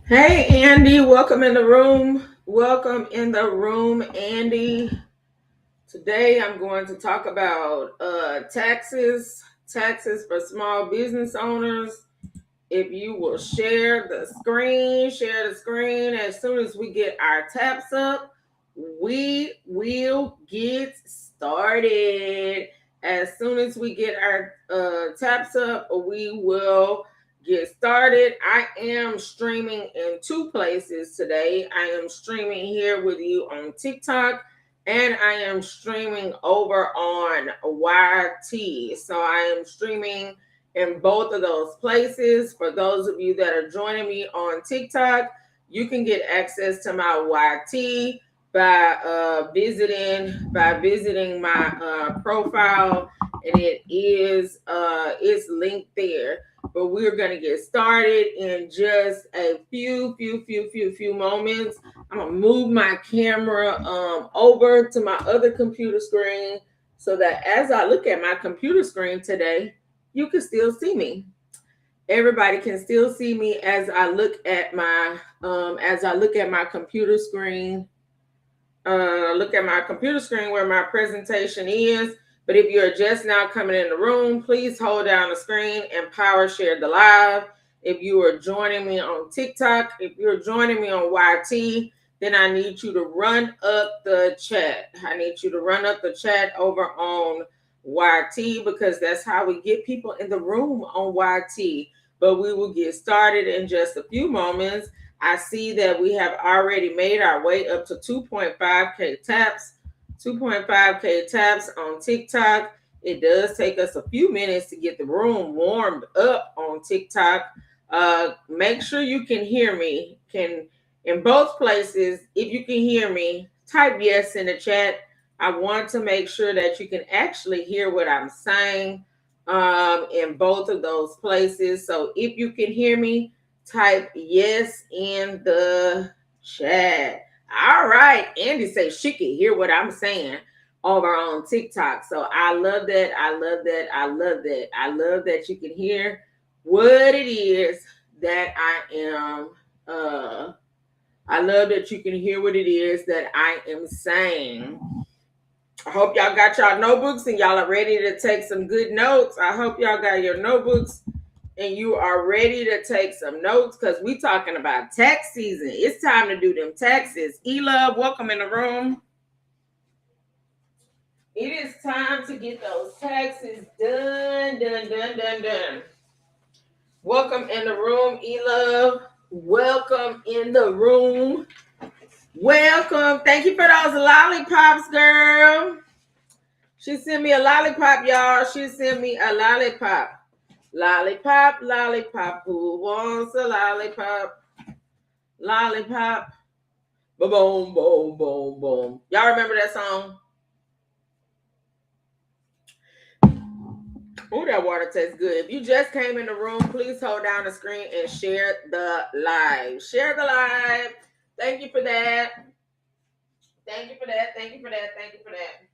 Hey, Andy, welcome in the room. Welcome in the room, Andy. Today I'm going to talk about taxes for small business owners. If you will share the screen as soon as we get our taps up, we will get started. As soon as we get our taps up, we will get started. I am streaming in two places today. I am streaming here with you on TikTok, and I am streaming over on YT. So I am streaming in both of those places. For those of you that are joining me on TikTok, you can get access to my YT by visiting my profile, and it's linked there. But we're gonna get started in just a few moments. I'm gonna move my camera over to my other computer screen so that as I look at my computer screen today, you can still see me. Everybody can still see me as I look at my computer screen. Look at my computer screen where my presentation is. But if you're just now coming in the room, please hold down the screen and power share the live. If you are joining me on TikTok, if you're joining me on YT, then I need you to run up the chat. I need you to run up the chat over on YT, because that's how we get people in the room on YT. But we will get started in just a few moments. I see that we have already made our way up to 2.5K taps. 2.5K taps on TikTok. It does take us a few minutes to get the room warmed up on TikTok. Make sure you can hear me. In both places, if you can hear me, type yes in the chat. I want to make sure that you can actually hear what I'm saying in both of those places. So if you can hear me, type yes in the chat. All right. Andy says she can hear what I'm saying over on TikTok. So I love that. I love that. I love that. I love that you can hear what it is that I am I love that you can hear what it is that I am saying. I hope y'all got y'all notebooks and y'all are ready to take some good notes. I hope y'all got your notebooks and you are ready to take some notes, because we talking about tax season. It's time to do them taxes. E-Love, welcome in the room. It is time to get those taxes done. Welcome in the room, E-Love. Welcome in the room. Welcome. Thank you for those lollipops, girl. She sent me a lollipop, y'all. She sent me a lollipop. Lollipop, lollipop. Who wants a lollipop? Lollipop. Boom, boom, boom, boom. Y'all remember that song? Oh, that water tastes good. If you just came in the room, please hold down the screen and share the live. Share the live. Thank you for that. Thank you for that. Thank you for that. Thank you for that.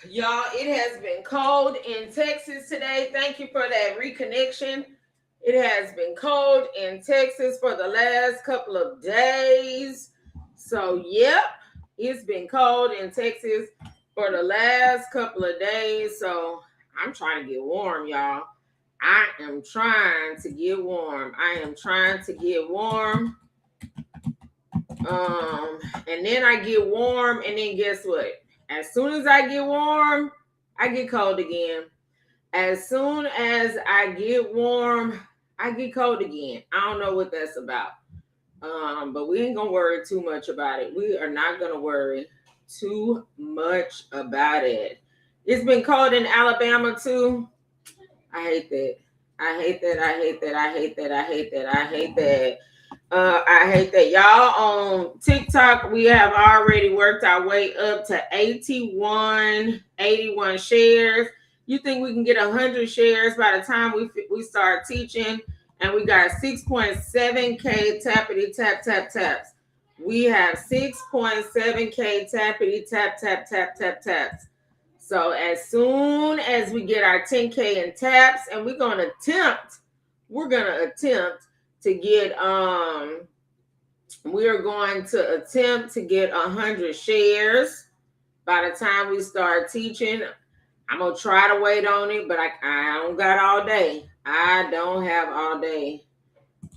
Y'all, it has been cold in Texas today. Thank you for that reconnection. It has been cold in Texas for the last couple of days. So, yep, it's been cold in Texas for the last couple of days. So, I'm trying to get warm, y'all. I am trying to get warm. I am trying to get warm. And then I get warm, and then guess what? As soon as I get warm, I get cold again. As soon as I get warm, I get cold again. I don't know what that's about. But we ain't gonna worry too much about it. We are not gonna worry too much about it. It's been cold in Alabama too. I hate that. I hate that. I hate that. I hate that. I hate that. I hate that. I hate that. Y'all on TikTok, we have already worked our way up to 81 shares. You think we can get 100 shares by the time we start teaching? And we got 6.7K tappity tap tap taps. We have 6.7K tappity tap tap tap tap taps. So as soon as we get our 10K in taps, and we're gonna attempt to get we are going to attempt to get 100 shares by the time we start teaching. I'm gonna try to wait on it, but I don't got all day. I don't have all day,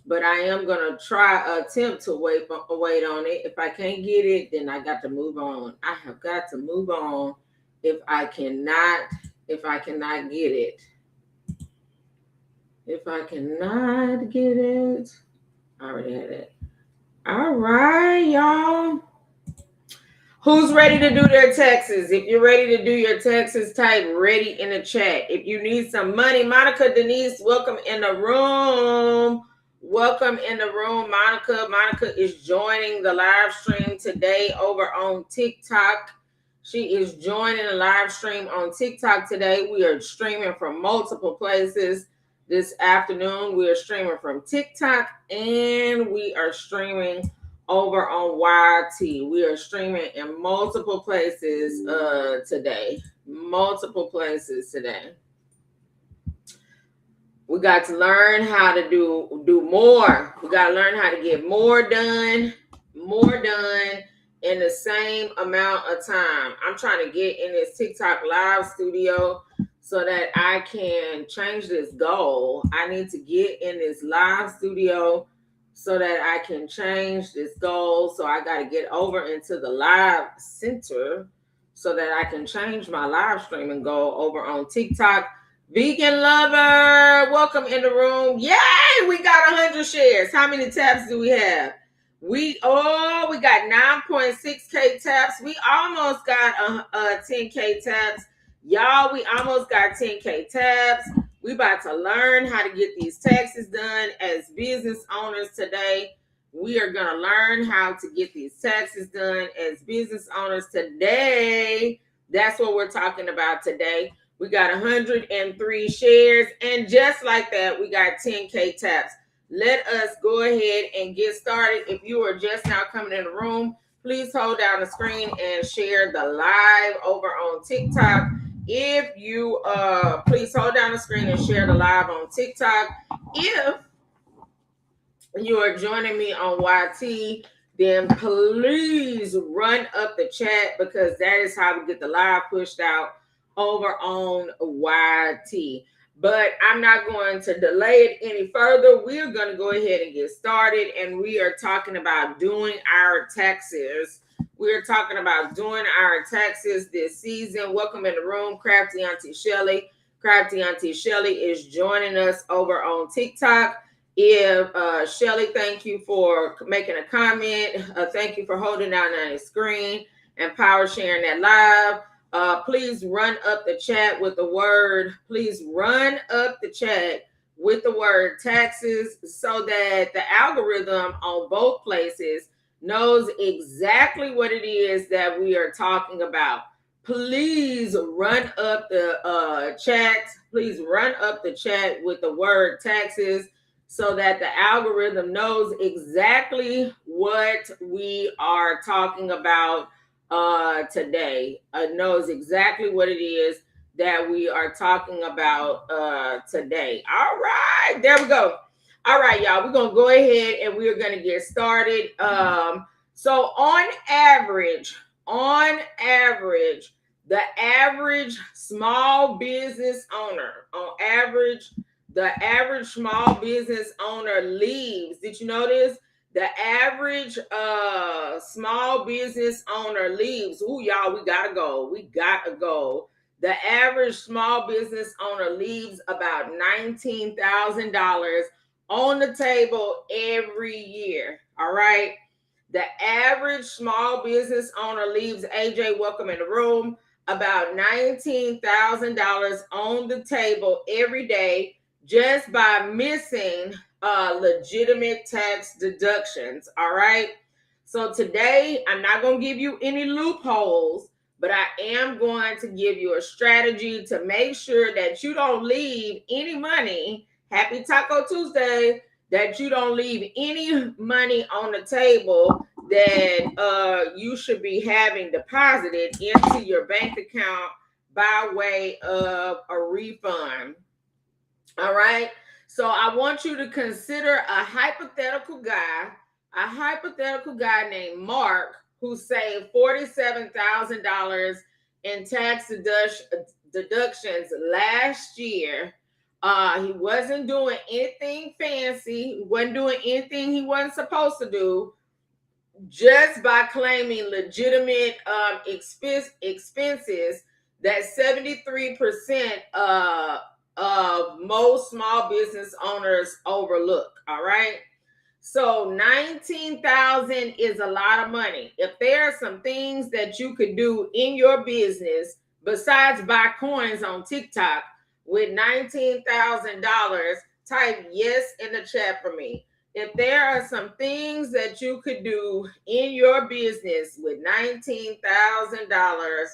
but I am gonna attempt to wait on it. If I can't get it, then I got to move on. I have got to move on if I cannot get it. If I cannot get it, I already had it. All right, y'all. Who's ready to do their taxes? If you're ready to do your taxes, type ready in the chat. If you need some money, Monica Denise, welcome in the room. Welcome in the room, Monica. Monica is joining the live stream today over on TikTok. She is joining the live stream on TikTok today. We are streaming from multiple places. This afternoon, we are streaming from TikTok, and we are streaming over on YT. We are streaming in multiple places today. Multiple places today. We got to learn how to do more. We got to learn how to get more done in the same amount of time. I'm trying to get in this TikTok live studio so that I can change this goal. I need to get in this live studio so that I can change this goal. So I got to get over into the live center so that I can change my live streaming goal over on TikTok. Vegan lover, welcome in the room. Yay, we got 100 shares. How many taps do we have? We got 9.6K taps. We almost got 10K taps. Y'all, we almost got 10K taps. We about to learn how to get these taxes done as business owners today. We are going to learn how to get these taxes done as business owners today. That's what we're talking about today. We got 103 shares, and just like that, we got 10K taps. Let us go ahead and get started. If you are just now coming in the room, please hold down the screen and share the live over on TikTok. If you please hold down the screen and share the live on TikTok. If you are joining me on YT, then please run up the chat, because that is how we get the live pushed out over on YT. But I'm not going to delay it any further. We're going to go ahead and get started, and we are talking about doing our taxes. We're talking about doing our taxes this season. Welcome in the room, Crafty Auntie Shelly. Crafty Auntie Shelly is joining us over on TikTok. If Shelly, thank you for making a comment. Thank you for holding down on the screen and power sharing that live. Please run up the chat with the word. Please run up the chat with the word taxes so that the algorithm on both places knows exactly what it is that we are talking about. Please run up the chat. Please run up the chat with the word taxes so that the algorithm knows exactly what we are talking about today. Knows exactly what it is that we are talking about today. All right, there we go. All right, y'all, we're gonna go ahead and we're gonna get started. So on average, the average small business owner, the average small business owner leaves. Did you notice? The average small business owner leaves. Ooh, y'all, we gotta go. We gotta go. The average small business owner leaves about $19,000 on the table every year. All right. The average small business owner leaves, AJ, welcome in the room, about $19,000 on the table every day just by missing legitimate tax deductions. All right. So today, I'm not going to give you any loopholes, but I am going to give you a strategy to make sure that you don't leave any money. Happy Taco Tuesday. That you don't leave any money on the table that you should be having deposited into your bank account by way of a refund. All right. So I want you to consider a hypothetical guy named Mark who saved $47,000 in tax deductions last year. He wasn't doing anything fancy. He wasn't doing anything he wasn't supposed to do. Just by claiming legitimate expenses that 73% of most small business owners overlook. All right. So 19,000 is a lot of money. If there are some things that you could do in your business besides buy coins on TikTok with $19,000, type yes in the chat for me. If there are some things that you could do in your business with $19,000,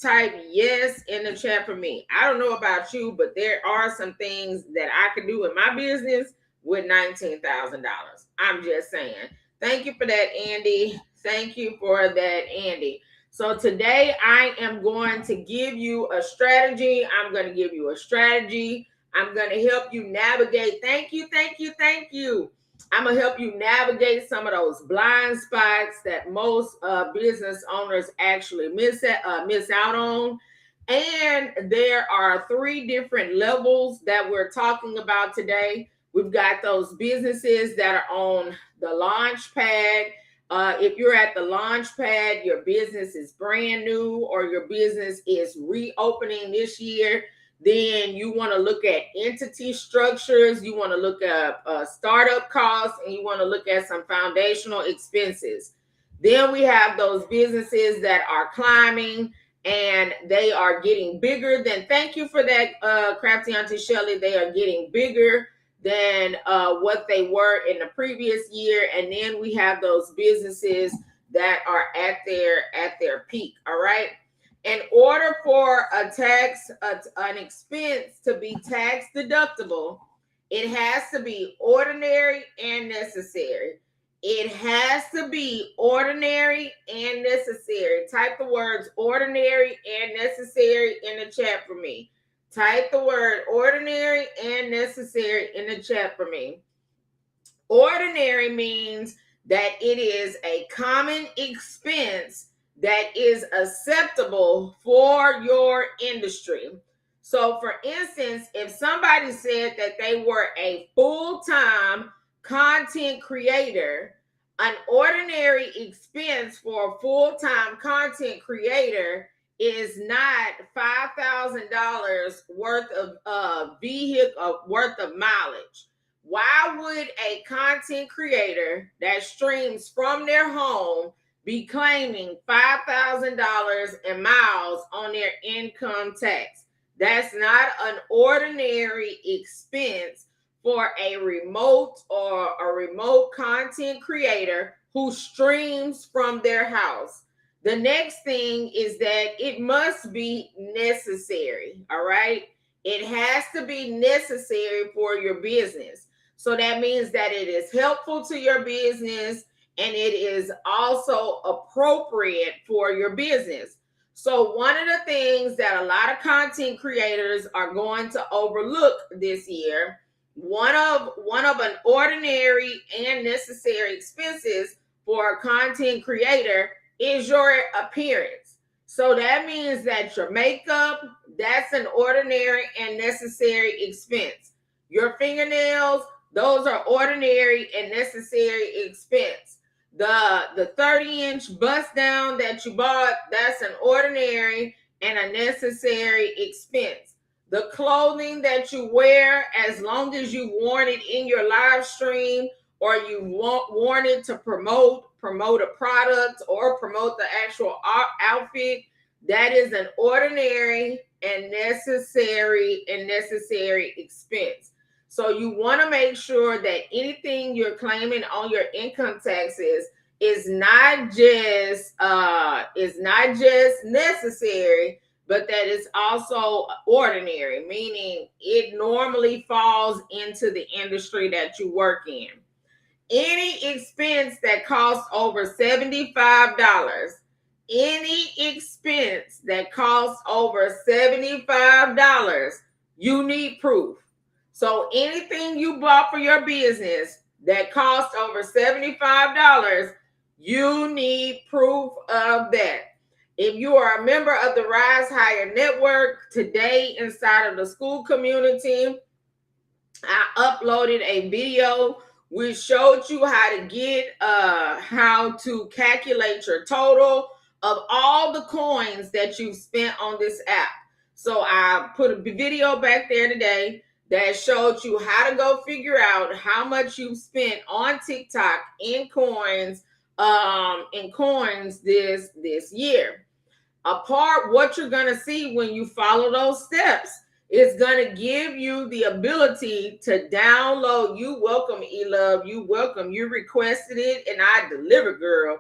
type yes in the chat for me. I don't know about you, but there are some things that I could do in my business with $19,000. I'm just saying. Thank you for that, Andy. Thank you for that, Andy. So today I am going to give you a strategy. I'm going to give you a strategy. I'm going to help you navigate. Thank you. I'm going to help you navigate some of those blind spots that most business owners actually miss out on. And there are 3 different levels that we're talking about today. We've got those businesses that are on the launch pad. If you're at the launch pad, your business is brand new or your business is reopening this year, then you want to look at entity structures. You want to look at startup costs, and you want to look at some foundational expenses. Then we have those businesses that are climbing and they are getting bigger than, thank you for that, Crafty Auntie Shelly. They are getting bigger than what they were in the previous year. And then we have those businesses that are at their peak. All right. In order for an expense to be tax deductible, it has to be ordinary and necessary. It has to be ordinary and necessary. Type the words ordinary and necessary in the chat for me. Type the word ordinary and necessary in the chat for me. Ordinary means that it is a common expense that is acceptable for your industry. So, for instance, if somebody said that they were a full-time content creator, an ordinary expense for a full-time content creator is not $5,000 worth of vehicle worth of mileage. Why would a content creator that streams from their home be claiming $5,000 in miles on their income tax. That's not an ordinary expense for a remote or a remote content creator who streams from their house. The next thing is that it must be necessary, all right? It has to be necessary for your business. So that means that it is helpful to your business and it is also appropriate for your business. So one of the things that a lot of content creators are going to overlook this year, one of an ordinary and necessary expenses for a content creator is your appearance. So that means that your makeup, that's an ordinary and necessary expense. Your fingernails, those are ordinary and necessary expense. The 30-inch bust down that you bought, that's an ordinary and a necessary expense. The clothing that you wear, as long as you've worn it in your live stream or you worn it to promote a product or promote the actual outfit, that is an ordinary and necessary expense. So you want to make sure that anything you're claiming on your income taxes is not just necessary, but that it's also ordinary, meaning it normally falls into the industry that you work in. Any expense that costs over $75, you need proof. So anything you bought for your business that costs over $75, you need proof of that. If you are a member of the Rise Higher Network, today inside of the school community, I uploaded a video which showed you how to calculate your total of all the coins that you've spent on this app. So I put a video back there today that showed you how to go figure out how much you've spent on TikTok in coins this year. What you're going to see when you follow those steps is going to give you the ability to download. You welcome, E-Love. You welcome. You requested it and I delivered, girl.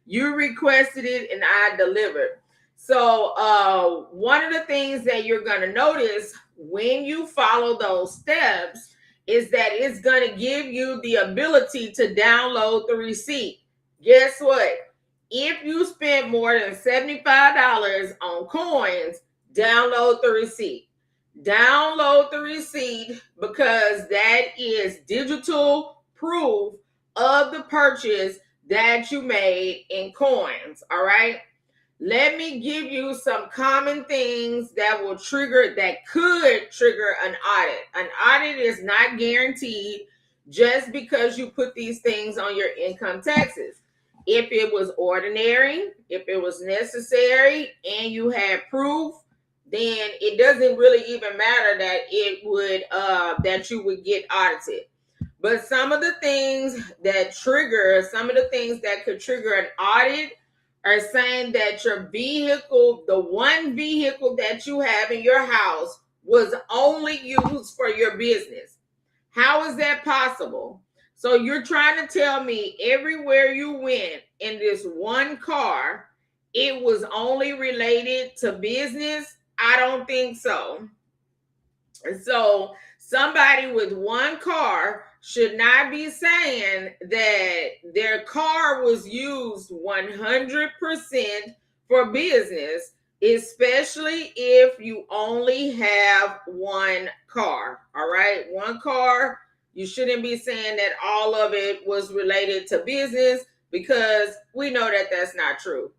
You requested it and I delivered. So one of the things that you're going to notice when you follow those steps is that it's going to give you the ability to download the receipt. Guess what? If you spend more than $75 on coins, download the receipt. Download the receipt because that is digital proof of the purchase that you made in coins. All right. Let me give you some common things that could trigger an audit. An audit is not guaranteed just because you put these things on your income taxes. If it was ordinary, if it was necessary, and you had proof, then it doesn't really even matter that you would get audited. But some of the things that could trigger an audit are saying that your vehicle, the one vehicle that you have in your house, was only used for your business. How is that possible? So you're trying to tell me everywhere you went in this one car, it was only related to business? I don't think so. And so somebody with one car should not be saying that their car was used 100% for business, especially if you only have one car. All right, one car. You shouldn't be saying that all of it was related to business because we know that that's not true.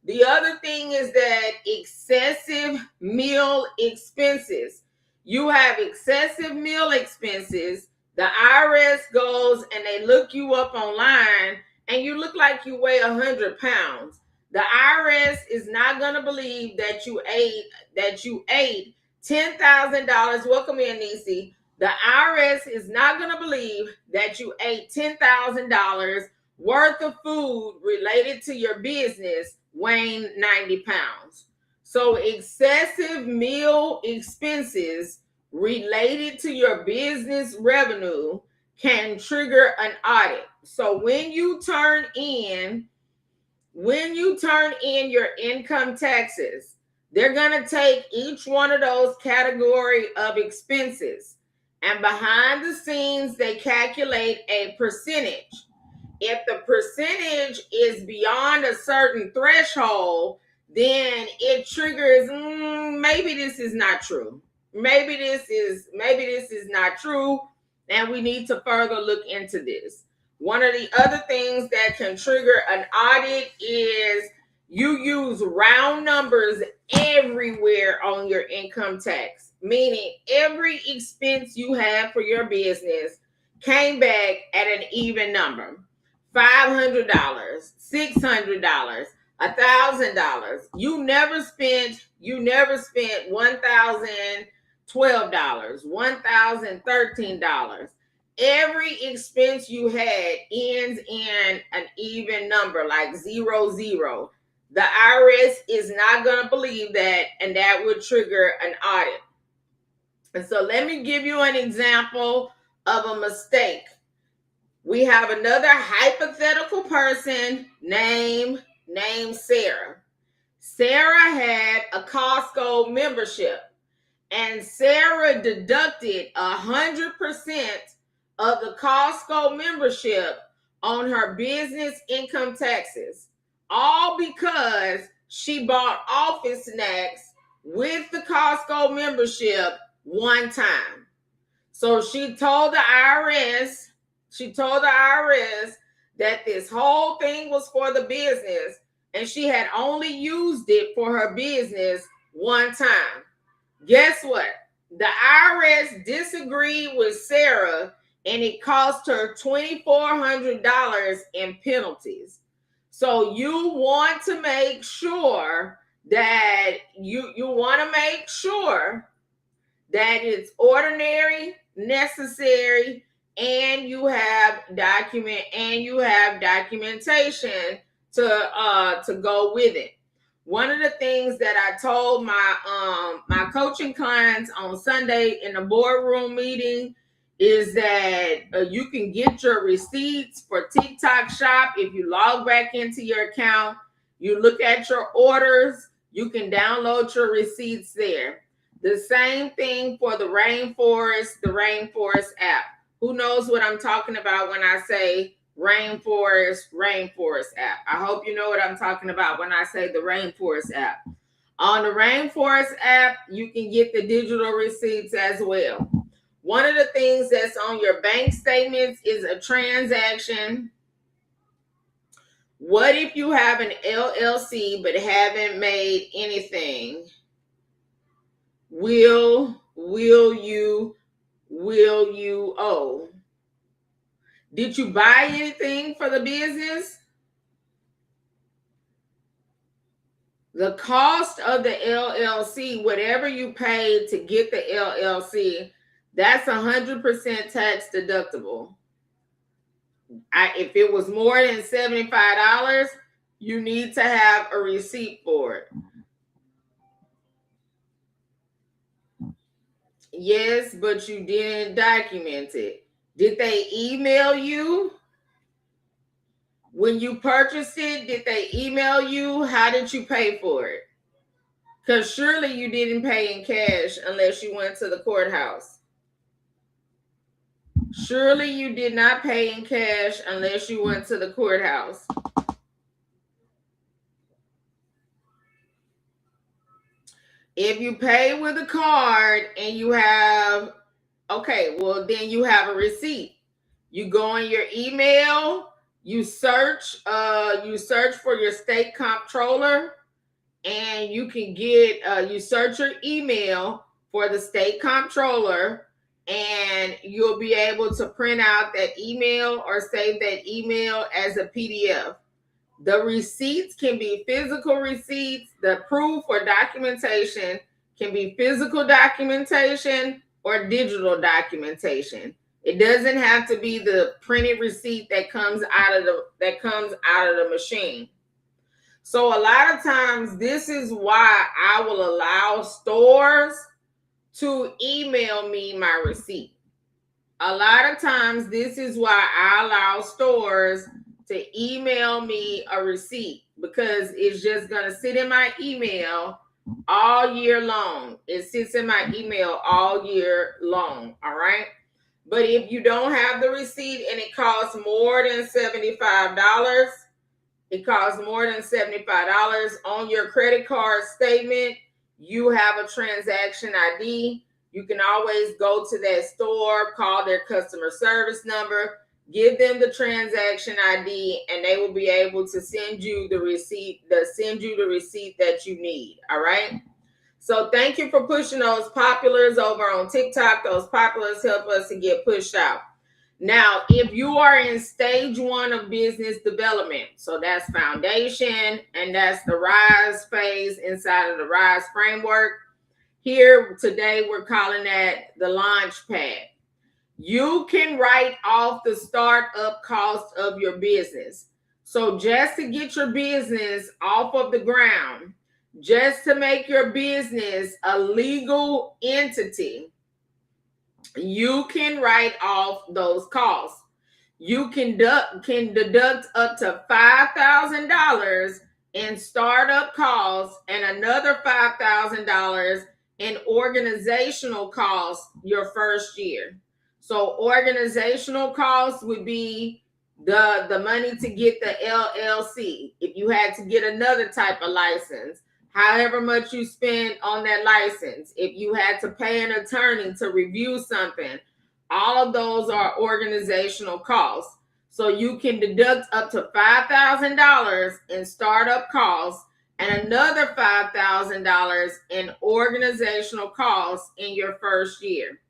The other thing is that excessive meal expenses. You have excessive meal expenses. The IRS goes and they look you up online and you look like you weigh 100 pounds. The IRS is not going to believe that you ate $10,000. Welcome in, Nisi. The IRS is not going to believe that you ate $10,000 worth of food related to your business weighing 90 pounds. So excessive meal expenses related to your business revenue can trigger an audit. So when you turn in your income taxes, they're going to take each one of those category of expenses, and behind the scenes they calculate a percentage. If the percentage is beyond a certain threshold, then it triggers, maybe this is not true. Maybe this is not true, and we need to further look into this. One of the other things that can trigger an audit is you use round numbers everywhere on your income tax, meaning every expense you have for your business came back at an even number. $500, $600, $1,000. You never spent $1,012, $1,013. Every expense you had ends in an even number, like 00. The IRS is not going to believe that, and that would trigger an audit. And so let me give you an example of a mistake. We have another hypothetical person named Sarah. Sarah had a Costco membership, and Sarah deducted 100% of the Costco membership on her business income taxes, all because she bought office snacks with the Costco membership one time. So she told the IRS that this whole thing was for the business, and she had only used it for her business one time. Guess what? The IRS disagreed with Sarah, and it cost her $2,400 in penalties. So you want to make sure that it's ordinary, necessary, and you have documentation to go with it. One of the things that I told my coaching clients on Sunday in the boardroom meeting is that you can get your receipts for TikTok Shop. If you log back into your account, you look at your orders, you can download your receipts there. The same thing for the Rainforest app. Who knows what I'm talking about when I say Rainforest app? I hope you know what I'm talking about when I say the Rainforest app. On the Rainforest app, you can get the digital receipts as well. One of the things that's on your bank statements is a transaction. What if you have an LLC but haven't made anything? Will you owe? Did you buy anything for the business? The cost of the LLC, whatever you paid to get the LLC, that's 100% tax deductible. If it was more than $75, you need to have a receipt for it. Yes, but you didn't document it. Did they email you when you purchased it? Did they email you? How did you pay for it? Because surely you didn't pay in cash unless you went to the courthouse. Surely you did not pay in cash unless you went to the courthouse. If you pay with a card and you have, then you have a receipt. You go on your email, you search for your state comptroller, and you can get, you search your email for the state comptroller, and you'll be able to print out that email or save that email as a PDF. The receipts can be physical receipts. The proof or documentation can be physical documentation or digital documentation. It doesn't have to be the printed receipt that comes out of the machine. So a lot of times, this is why I will allow stores to email me my receipt. A lot of times, this is why I allow stores to email me a receipt, because it's just going to sit in my email all year long. It sits in my email all year long. All right. But if you don't have the receipt and it costs more than $75, on your credit card statement, you have a transaction ID. You can always go to that store, call their customer service number, give them the transaction ID, and they will be able to send you the receipt that you need. All right. So thank you for pushing those populars over on TikTok. Those populars help us to get pushed out. Now, if you are in stage 1 of business development, so that's foundation, and that's the RISE phase inside of the RISE framework. Here today, we're calling that the launch pad. You can write off the startup cost of your business. So just to get your business off of the ground, just to make your business a legal entity, you can write off those costs. You can deduct up to $5,000 in startup costs and another $5,000 in organizational costs your first year. So organizational costs would be the money to get the LLC. If you had to get another type of license, however much you spend on that license, if you had to pay an attorney to review something, all of those are organizational costs. So you can deduct up to $5,000 in startup costs and another $5,000 in organizational costs in your first year.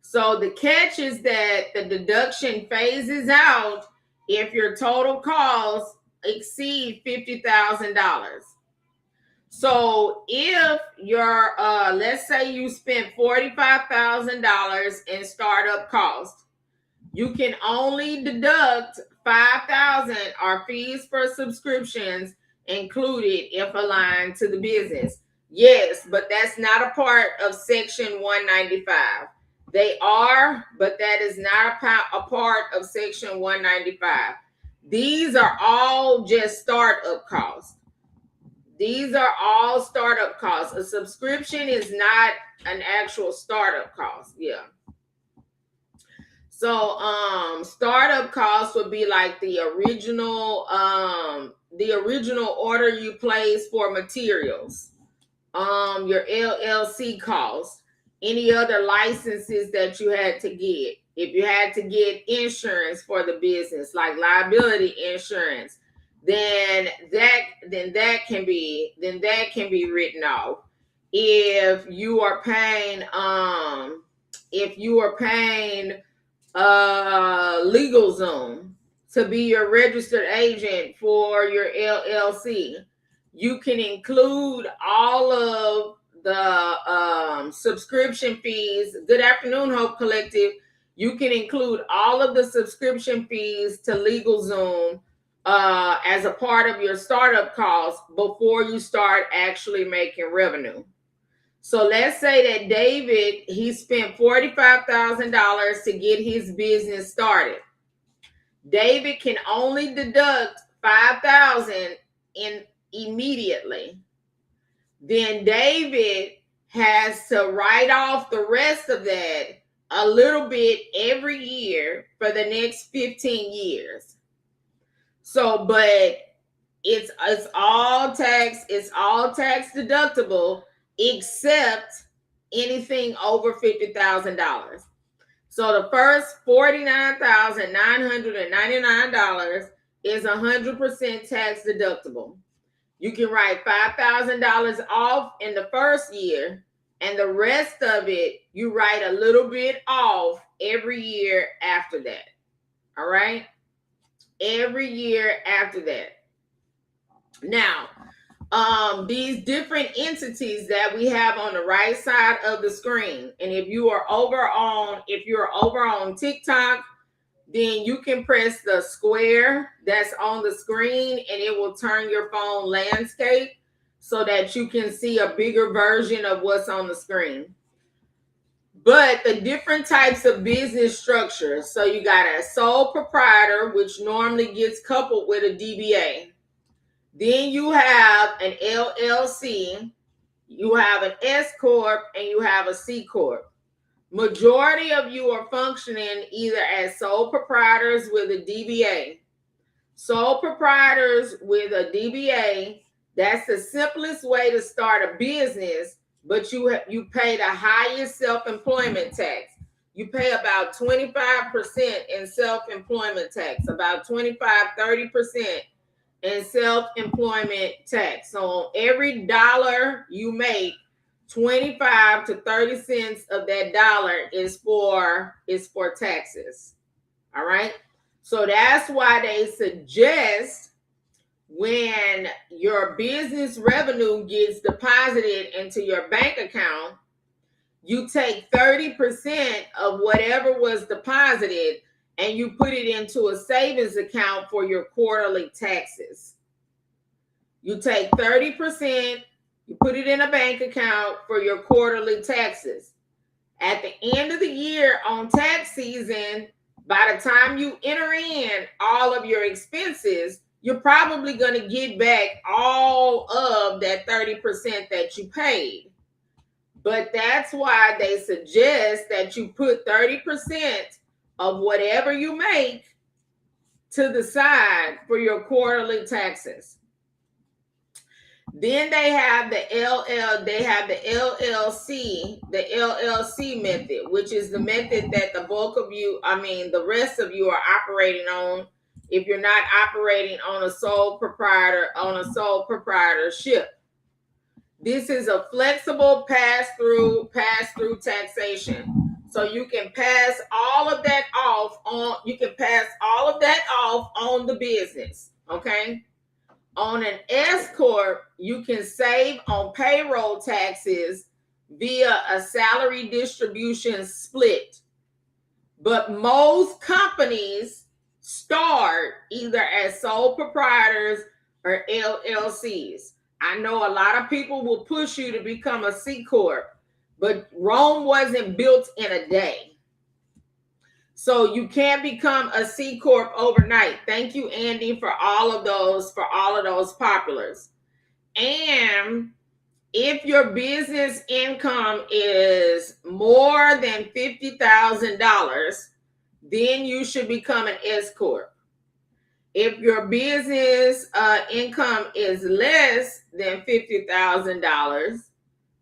So the catch is that the deduction phases out if your total costs exceed $50,000. So if your let's say you spent $45,000 in startup costs, you can only deduct $5,000 are fees for subscriptions included if aligned to the business. Yes, but that's not a part of Section 195. They are, but that is not a part of Section 195. These are all just startup costs. These are all startup costs. A subscription is not an actual startup cost. Yeah. So startup costs would be like the original order you place for materials, your LLC costs, any other licenses that you had to get. If you had to get insurance for the business, like liability insurance, then that can be written off. If you are paying LegalZoom to be your registered agent for your LLC, you can include all of the subscription fees. Good afternoon, Hope Collective. You can include all of the subscription fees to LegalZoom as a part of your startup costs before you start actually making revenue. So let's say that David, he spent $45,000 to get his business started. David can only deduct $5,000 in immediately. Then David has to write off the rest of that a little bit every year for the next 15 years. So, but it's all tax deductible except anything over $50,000. So the first $49,999 is 100% tax deductible. You can write $5,000 off in the first year, and the rest of it you write a little bit off every year after that. All right? Every year after that. Now, these different entities that we have on the right side of the screen. And if you're over on TikTok, then you can press the square that's on the screen and it will turn your phone landscape so that you can see a bigger version of what's on the screen. But the different types of business structures. So you got a sole proprietor, which normally gets coupled with a DBA. Then you have an LLC, you have an S Corp, and you have a C Corp. Majority of you are functioning either as sole proprietors with a DBA. Sole proprietors with a DBA, that's the simplest way to start a business, but you pay the highest self-employment tax. You pay about 25% in self-employment tax, about 25-30% in self-employment tax. So on every dollar you make, 25 to 30 cents of that dollar is for taxes. All right. So that's why they suggest when your business revenue gets deposited into your bank account, you take 30% of whatever was deposited and you put it into a savings account for your quarterly taxes. You take 30%, you put it in a bank account for your quarterly taxes. At the end of the year on tax season, by the time you enter in all of your expenses, you're probably going to get back all of that 30% that you paid. But that's why they suggest that you put 30% of whatever you make to the side for your quarterly taxes. Then they have the LLC method, which is the method that the rest of you are operating on if you're not operating on a sole proprietorship. This is a flexible pass-through taxation. So you can pass all of that off on the business, okay? On an S Corp, you can save on payroll taxes via a salary distribution split. But most companies start either as sole proprietors or LLCs. I know a lot of people will push you to become a C Corp, but Rome wasn't built in a day. So you can't become a C Corp overnight. Thank you, Andy, for all of those populars. And if your business income is more than $50,000, then you should become an S Corp. If your business income is less than $50,000,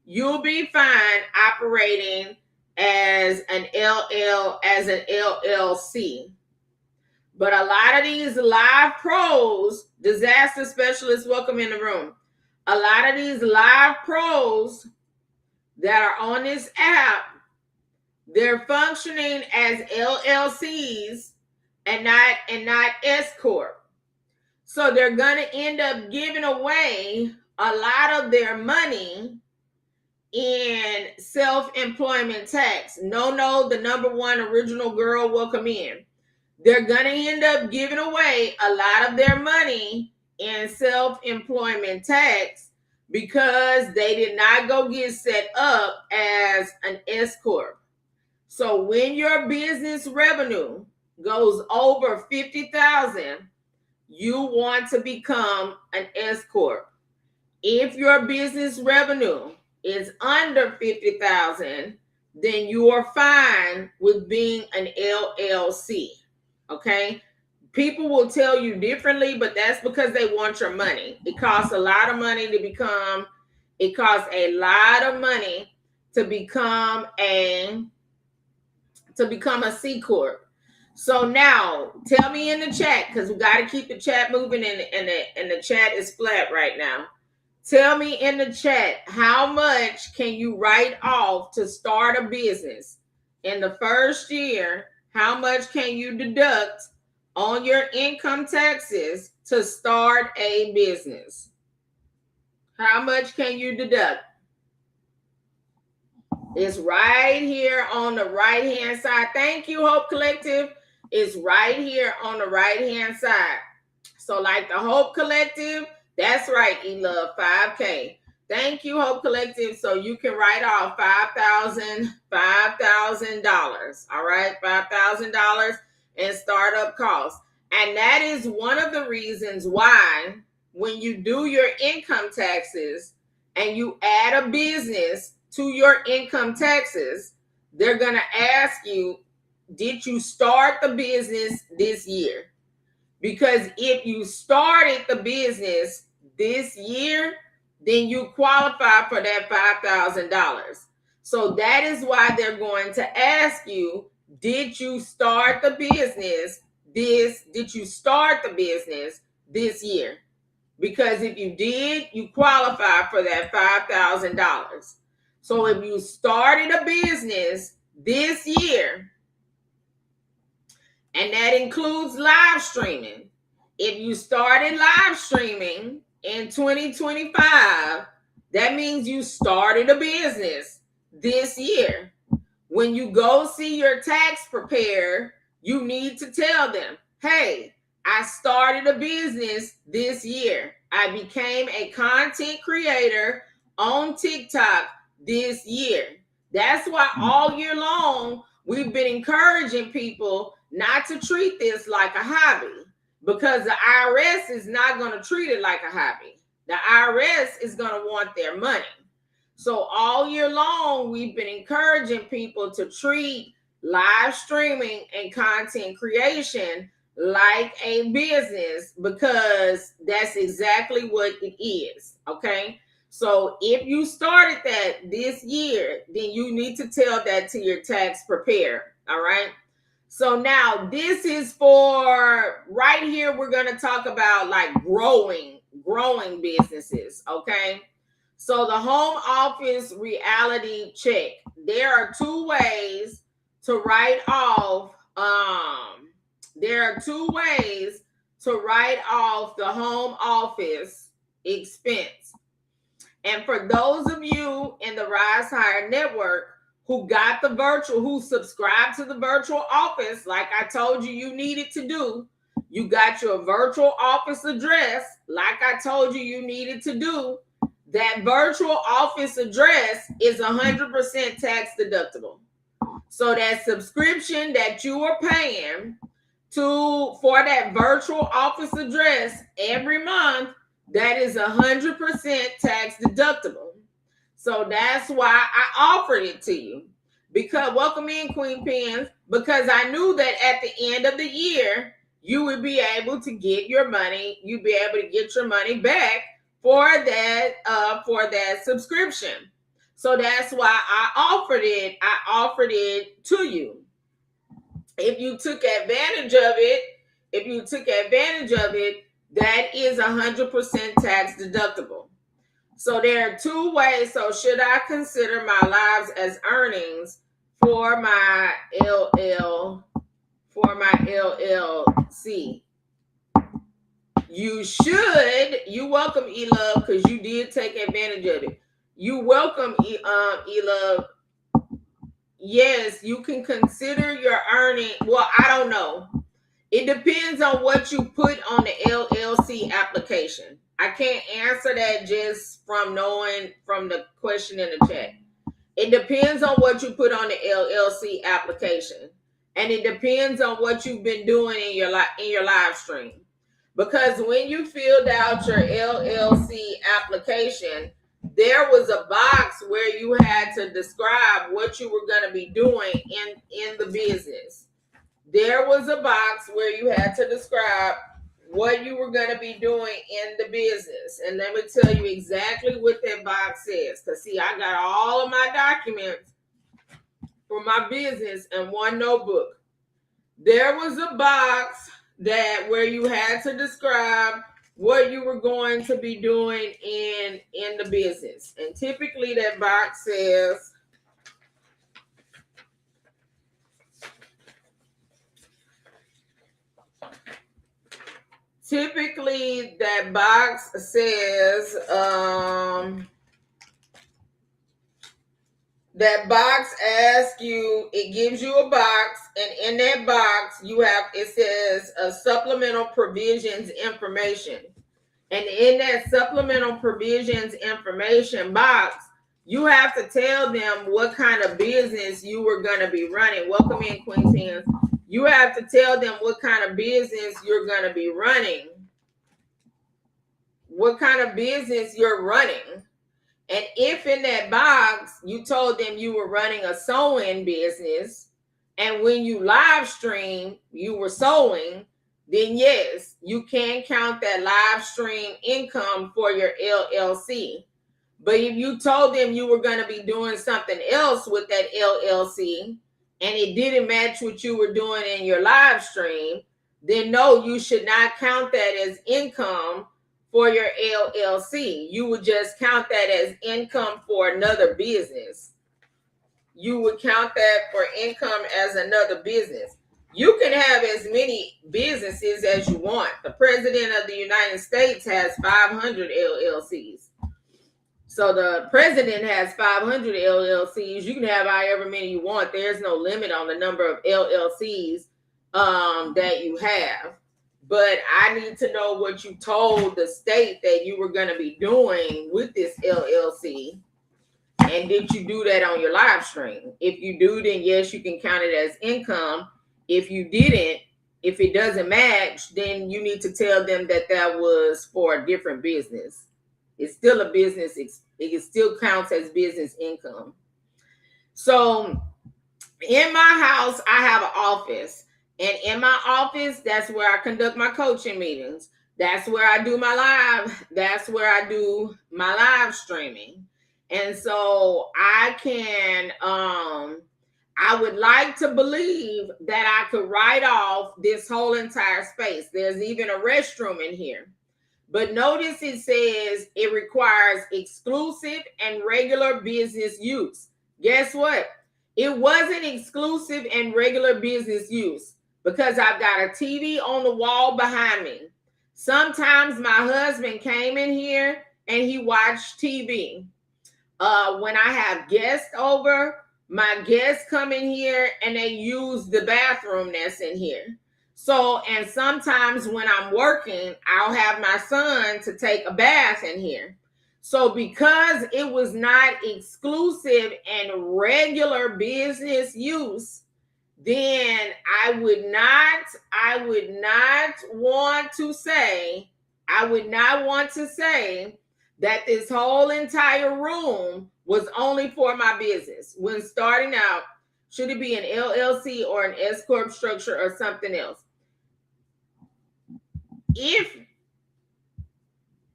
you'll be fine operating as an LLC. But a lot of these live pros, disaster specialists, welcome in the room. A lot of these live pros that are on this app, they're functioning as LLCs and not S Corp. So they're going to end up giving away a lot of their money in self-employment tax. No, the number one original girl, welcome in. They're going to end up giving away a lot of their money in self-employment tax because they did not go get set up as an S Corp. So when your business revenue goes over 50,000, you want to become an S Corp. If your business revenue is under 50,000, then you are fine with being an LLC. Okay? People will tell you differently, but that's because they want your money. It costs a lot of money to become a C Corp. So now tell me in the chat, because we got to keep the chat moving and the chat is flat right now. Tell me in the chat, how much can you write off to start a business? In the first year, how much can you deduct on your income taxes to start a business? How much can you deduct? It's right here on the right-hand side. Thank you, Hope Collective. It's right here on the right-hand side. So like the Hope Collective, that's right, E-Love, 5K. Thank you, Hope Collective. So you can write off $5,000, all right? $5,000 in startup costs. And that is one of the reasons why when you do your income taxes and you add a business to your income taxes, they're going to ask you, did you start the business this year? Because if you started the business this year, then you qualify for that $5,000. So that is why they're going to ask you, did you start the business this year? Because if you did, you qualify for that $5,000. So if you started a business this year, and that includes live streaming. If you started live streaming in 2025, that means you started a business this year. When you go see your tax preparer, you need to tell them, hey, I started a business this year. I became a content creator on TikTok this year. That's why all year long, we've been encouraging people not to treat this like a hobby, because the IRS is not going to treat it like a hobby. The IRS is going to want their money. So all year long, we've been encouraging people to treat live streaming and content creation like a business, because that's exactly what it is. Okay. So if you started that this year, then you need to tell that to your tax preparer. All right. So now this is for right here. We're going to talk about like growing businesses. Okay. So the home office reality check. There are two ways to write off. There are two ways to write off the home office expense. And for those of you in the Rise Higher Network who got the virtual, who subscribed to the virtual office, like I told you you needed to do, you got your virtual office address, like I told you you needed to do. That virtual office address is 100% tax deductible. So that subscription that you are paying for that virtual office address every month, that is 100% tax deductible. So that's why I offered it to you. Because welcome in, Queen Pins, because I knew that at the end of the year, you would be able to get your money, you'd be able to get your money back for that subscription. So that's why I offered it to you. If you took advantage of it, that is 100% tax deductible. So there are two ways. So should I consider my lives as earnings for my LLC? You should. You welcome, E-Love, because you did take advantage of it. You welcome, E-Love. Yes, you can consider your earning. Well, I don't know. It depends on what you put on the LLC application. I can't answer that just from knowing from the question in the chat. It depends on what you put on the LLC application, and it depends on what you've been doing in your live stream. Because when you filled out your LLC application, there was a box where you had to describe what you were going to be doing in the business. There was a box where you had to describe what you were going to be doing in the business. And let me tell you exactly what that box says. Because, see, I got all of my documents for my business in one notebook. There was a box where you had to describe what you were going to be doing in the business. And typically that box says, typically that box says, that box asks you, it gives you a box, and in that box it says supplemental provisions information. And in that supplemental provisions information box, you have to tell them what kind of business you were going to be running. Welcome in, Queen's Hands. You have to tell them what kind of business you're going to be running. What kind of business you're running. And if in that box you told them you were running a sewing business, and when you live stream you were sewing, then yes, you can count that live stream income for your LLC. But if you told them you were going to be doing something else with that LLC and it didn't match what you were doing in your live stream, then no, you should not count that as income for your LLC. You would just count that as income for another business. You would count that for income as another business. You can have as many businesses as you want. The President of the United States has 500 LLCs. So the president has 500 LLCs. You can have however many you want. There's no limit on the number of LLCs that you have. But I need to know what you told the state that you were going to be doing with this LLC. And did you do that on your live stream? If you do, then yes, you can count it as income. If you didn't, if it doesn't match, then you need to tell them that that was for a different business. It's still a business. It still counts as business income. So in my house, I have an office. And in my office, that's where I conduct my coaching meetings. That's where I do my live. That's where I do my live streaming. And so I would like to believe that I could write off this whole entire space. There's even a restroom in here. But notice it says it requires exclusive and regular business use. Guess what? It wasn't exclusive and regular business use because I've got a TV on the wall behind me. Sometimes my husband came in here and he watched TV. When I have guests over, my guests come in here and they use the bathroom that's in here. So, and sometimes when I'm working, I'll have my son to take a bath in here. So because it was not exclusive and regular business use, then I would not want to say that this whole entire room was only for my business. When starting out, should it be an LLC or an S Corp structure or something else? If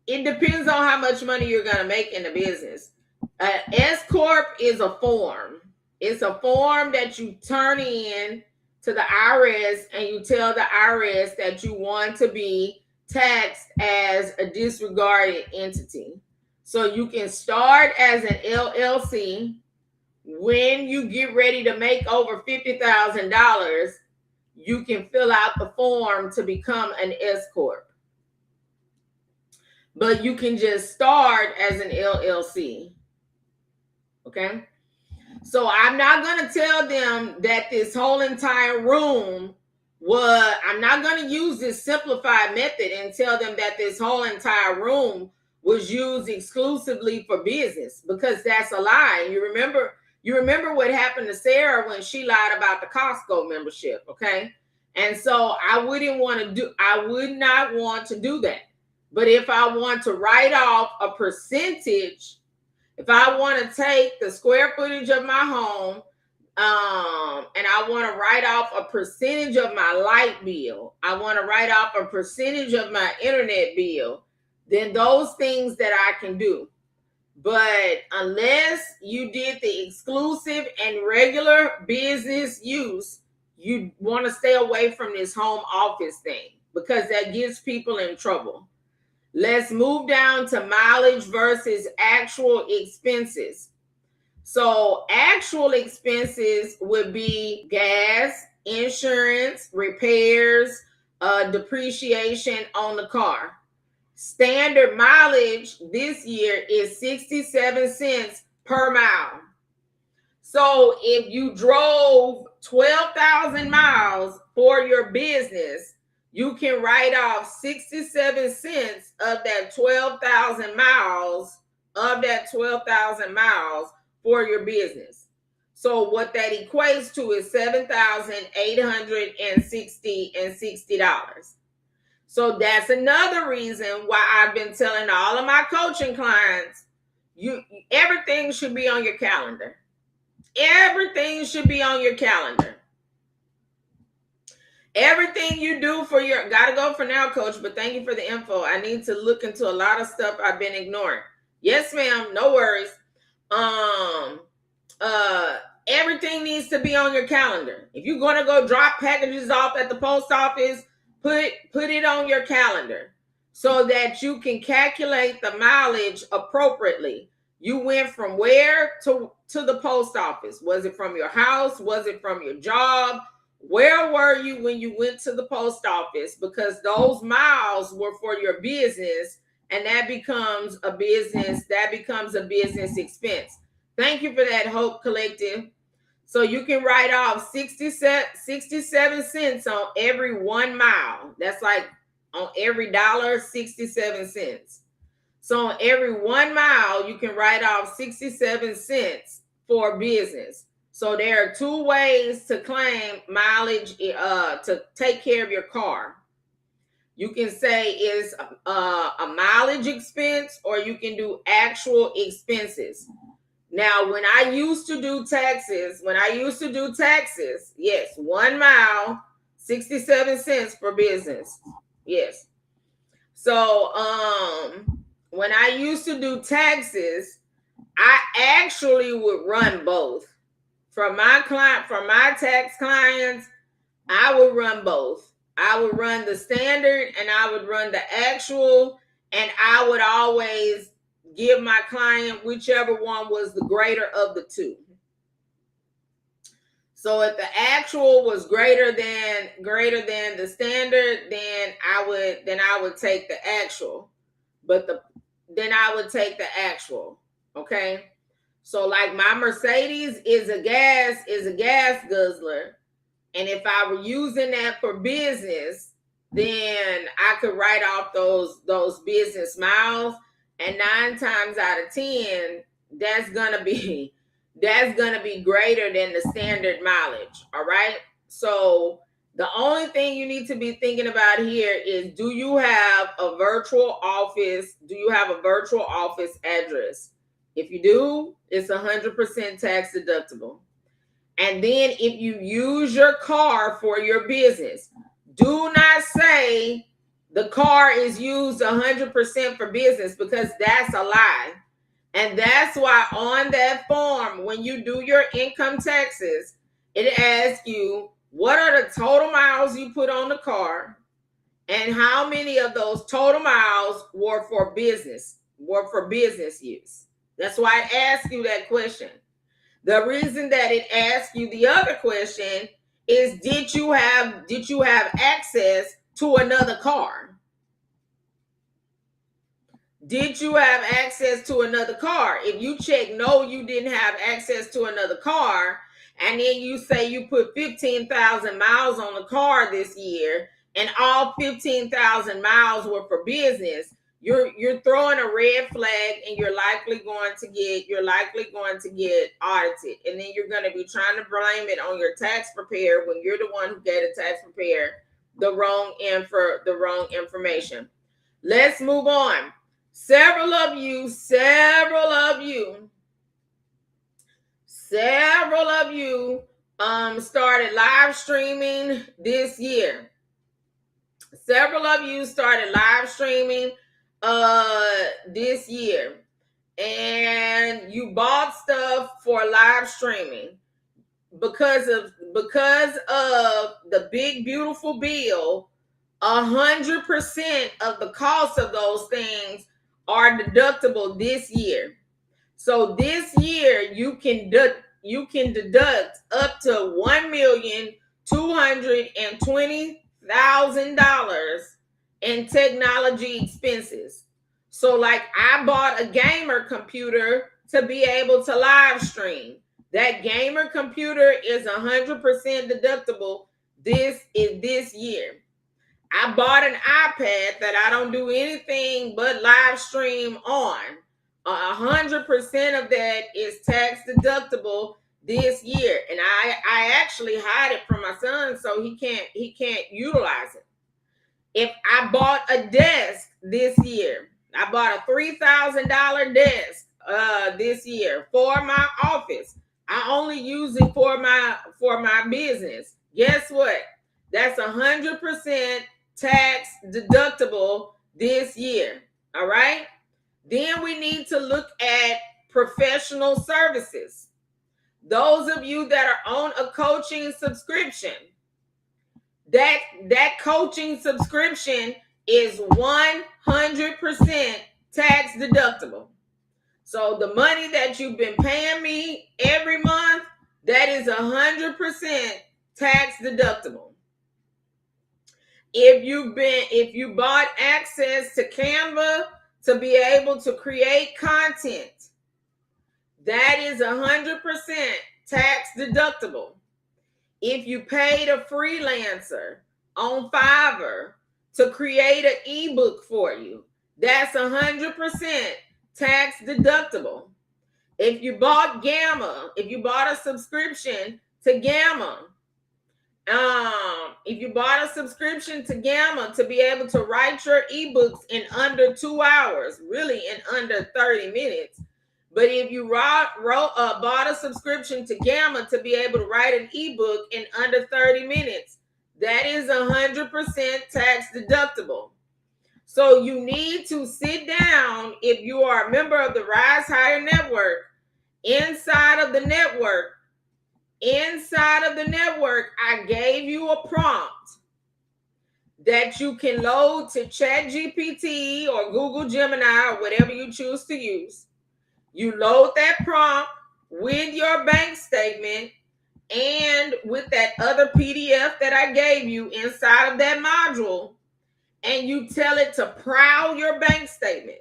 it depends on how much money you're going to make in the business. S Corp is a form. It's a form that you turn in to the IRS and you tell the IRS that you want to be taxed as a disregarded entity. So you can start as an LLC. When you get ready to make over $50,000, you can fill out the form to become an S Corp. But you can just start as an LLC. Okay? So I'm not going to tell them that this whole entire room I'm not going to use this simplified method and tell them that this whole entire room was used exclusively for business, because that's a lie. You remember what happened to Sarah when she lied about the Costco membership, okay? And so I would not want to do that. But if I want to write off a percentage, if I want to take the square footage of my home, and I want to write off a percentage of my light bill, I want to write off a percentage of my internet bill, then those things that I can do. But unless you did the exclusive and regular business use, you want to stay away from this home office thing, because that gets people in trouble. Let's move down to mileage versus actual expenses. So actual expenses would be gas, insurance, repairs, depreciation on the car. Standard mileage this year is 67 cents per mile. So if you drove 12,000 miles for your business, you can write off 67 cents of that 12,000 miles for your business. So what that equates to is $7,860. So that's another reason why I've been telling all of my coaching clients, everything should be on your calendar. Everything should be on your calendar. Everything you do for your, gotta go for now, coach, but thank you for the info. I need to look into a lot of stuff I've been ignoring. Yes, ma'am, no worries. Everything needs to be on your calendar. If you're gonna go drop packages off at the post office, put it on your calendar so that you can calculate the mileage appropriately. You went from where to the post office? Was it from your house? Was it from your job? Where were you when you went to the post office? Because those miles were for your business, and that becomes a business expense. Thank you for that, Hope Collective. So you can write off 67 cents on every 1 mile. That's like on every dollar, 67 cents. So on every 1 mile, you can write off 67 cents for business. So there are 2 ways to claim mileage to take care of your car. You can say it's a mileage expense, or you can do actual expenses. Now, when I used to do taxes, yes, 1 mile, 67 cents for business. Yes. So when I used to do taxes, I actually would run both. For my tax clients, I would run both. I would run the standard and I would run the actual, and I would always give my client whichever one was the greater of the 2. So if the actual was greater than the standard, then I would take the actual. Then I would take the actual. Okay. So like my Mercedes is a gas guzzler. And if I were using that for business, then I could write off those business miles. And 9 times out of 10, that's gonna be greater than the standard mileage. All right. So the only thing you need to be thinking about here is, do you have a virtual office? Do you have a virtual office address? If you do, it's 100% tax deductible. And then if you use your car for your business, do not say the car is used 100% for business, because that's a lie. And that's why on that form, when you do your income taxes, it asks you, what are the total miles you put on the car, and how many of those total miles were for business use. That's why I asked you that question. The reason that it asks you the other question is, did you have access to another car? Did you have access to another car? If you check no, you didn't have access to another car, and then you say you put 15,000 miles on the car this year, and all 15,000 miles were for business, you're throwing a red flag, and you're likely going to get audited, and then you're going to be trying to blame it on your tax preparer when you're the one who gave the tax preparer the wrong information. Let's move on. Several of you started live streaming this year. Several of you started live streaming this year, and you bought stuff for live streaming because of the big beautiful bill. 100% of the cost of those things are deductible this year. So this year you can deduct up to $1,220,000 $3,000 in technology expenses. So like I bought a gamer computer to be able to live stream. That gamer computer is 100% deductible this year. I bought an iPad that I don't do anything but live stream on. 100% of that is tax deductible this year, and I actually hide it from my son so he can't utilize it. If I bought a desk this year, I bought a $3,000 desk this year for my office. I only use it for my business. Guess what? That's 100% tax deductible this year. All right. Then we need to look at professional services. Those of you that are on a coaching subscription, that coaching subscription is 100% tax deductible. So the money that you've been paying me every month, that is 100% tax deductible. If you bought access to Canva to be able to create content, that is 100% tax deductible. If you paid a freelancer on Fiverr to create an ebook for you, that's 100% tax deductible. If you bought Gamma, if you bought a subscription to Gamma, if you bought a subscription to Gamma to be able to write your ebooks in under 2 hours, really in under 30 minutes. But if you bought a subscription to Gamma to be able to write an ebook in under 30 minutes, that is 100% tax deductible. So you need to sit down if you are a member of the Rise Higher Network. Inside of the network, I gave you a prompt that you can load to ChatGPT or Google Gemini or whatever you choose to use. You load that prompt with your bank statement and with that other PDF that I gave you inside of that module, and you tell it to prowl your bank statement.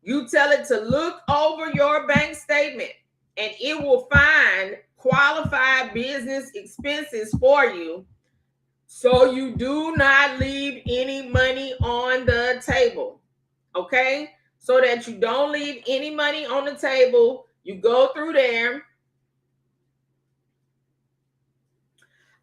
You tell it to look over your bank statement, and it will find qualified business expenses for you, so you do not leave any money on the table. Okay? So that you don't leave any money on the table. You go through there.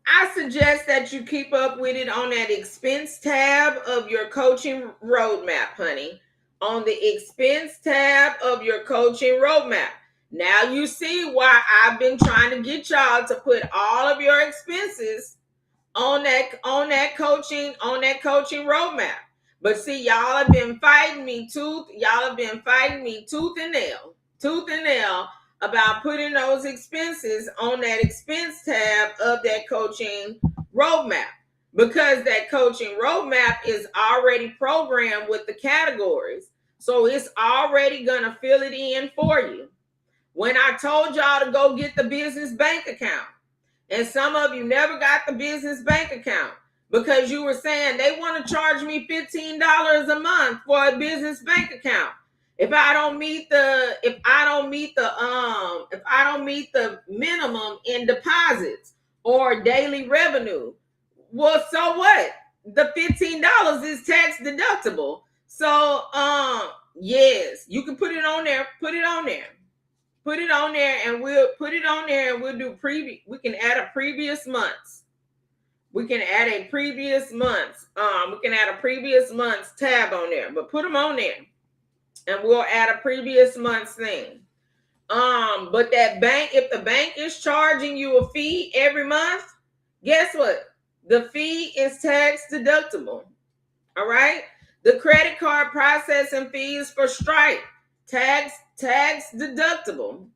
I suggest that you keep up with it on that expense tab of your coaching roadmap, honey. On the expense tab of your coaching roadmap. Now you see why I've been trying to get y'all to put all of your expenses on that coaching roadmap. But see, y'all have been fighting me tooth and nail about putting those expenses on that expense tab of that coaching roadmap, because that coaching roadmap is already programmed with the categories. So it's already gonna fill it in for you. When I told y'all to go get the business bank account, and some of you never got the business bank account because you were saying they want to charge me $15 a month for a business bank account if I don't meet the minimum in deposits or daily revenue. Well, so what? The $15 is tax deductible. So yes, you can put it on there, and we'll do preview. We can add a previous month's. We can add a previous month's tab on there, but put them on there, and we'll add a previous month's thing. But that bank, if the bank is charging you a fee every month, guess what? The fee is tax deductible. All right. The credit card processing fees for Stripe, tax deductible.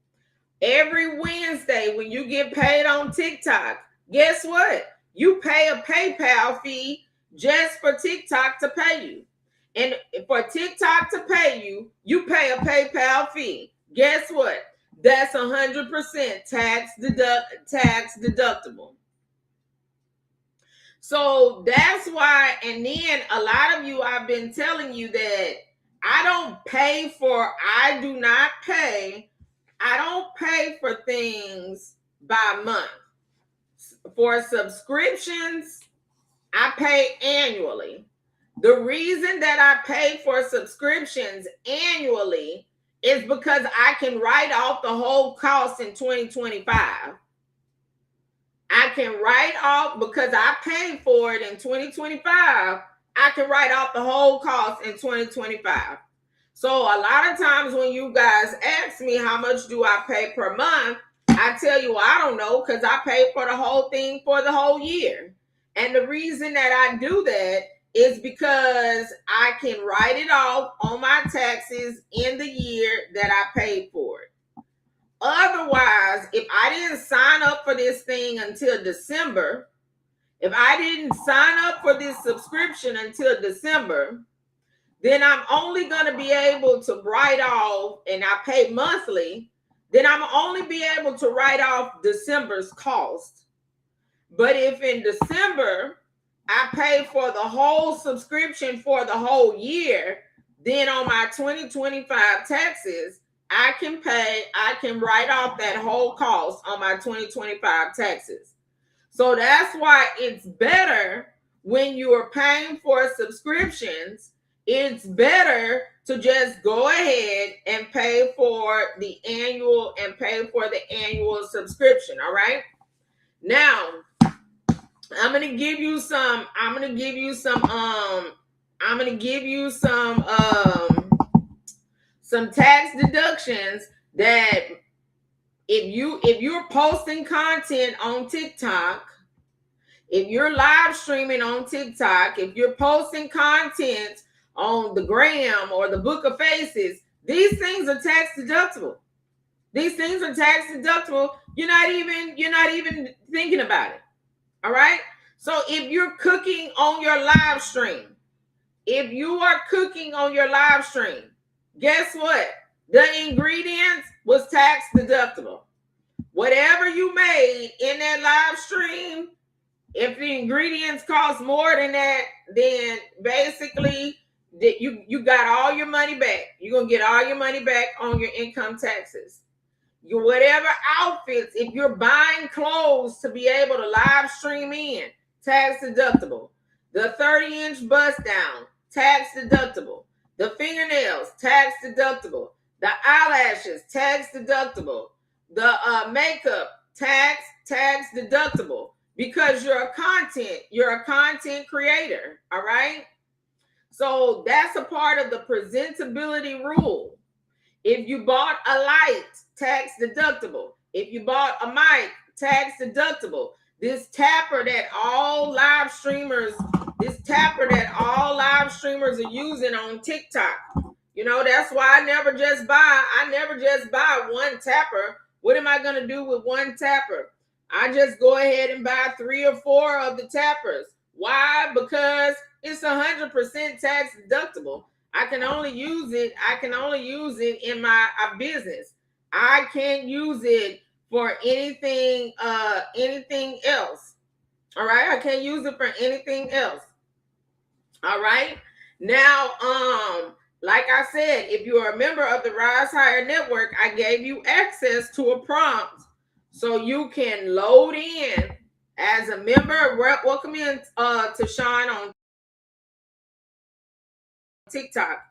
Every Wednesday when you get paid on TikTok, guess what? You pay a PayPal fee just for TikTok to pay you. And for TikTok to pay you, you pay a PayPal fee. Guess what? That's 100% tax deductible. So that's why, and then a lot of you, I've been telling you that I don't pay for things by month. For subscriptions, I pay annually. The reason that I pay for subscriptions annually is because I can write off the whole cost in 2025. I can write off, because I paid for it in 2025. I can write off the whole cost in 2025. So a lot of times when you guys ask me how much do I pay per month, I tell you, I don't know, because I pay for the whole thing for the whole year. And the reason that I do that is because I can write it off on my taxes in the year that I paid for it. Otherwise, if I didn't sign up for this thing until December, if I didn't sign up for this subscription until December, then I'm only going to be able to write off, and I pay monthly, then I'm only be able to write off December's cost. But if in December I pay for the whole subscription for the whole year, then on my 2025 taxes, I can write off that whole cost on my 2025 taxes. So that's why it's better when you are paying for subscriptions, it's better to just go ahead and pay for the annual subscription. All right. Now, I'm gonna give you some tax deductions that if you're posting content on TikTok, if you're live streaming on TikTok, if you're posting content on the Gram or the Book of Faces, these things are tax deductible. These things are tax deductible. You're not even thinking about it. All right. So if you're cooking on your live stream, guess what? The ingredients was tax deductible. Whatever you made in that live stream, if the ingredients cost more than that, then basically you got all your money back. You're going to get all your money back on your income taxes. Your whatever outfits, if you're buying clothes to be able to live stream in, tax deductible. The 30-inch bust down, tax deductible. The fingernails, tax deductible. The eyelashes, tax deductible. The makeup, tax deductible. Because you're a content creator, all right? So that's a part of the presentability rule. If you bought a light, tax deductible. If you bought a mic, tax deductible. This tapper that all live streamers are using on TikTok. You know, that's why I never just buy one tapper. What am I going to do with one tapper? I just go ahead and buy 3 or 4 of the tappers. Why? Because it's 100% tax deductible. I can only use it in my business. I can't use it for anything else. All right? I can't use it for anything else. All right? Now, like I said, if you're a member of the Rise Higher Network, I gave you access to a prompt so you can load in as a member. Welcome in to Sean on TikTok.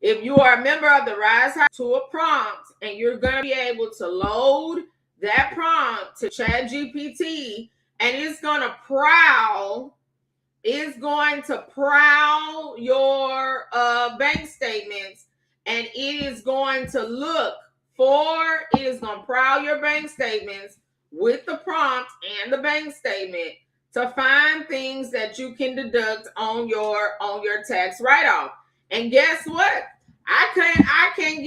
If you are a member of the Rise Higher to a prompt, and you're going to be able to load that prompt to ChatGPT, and it's going to prowl your bank statements, and it is going to prowl your bank statements with the prompt and the bank statement to find things that you can deduct on your tax write-off. And guess what? I can't even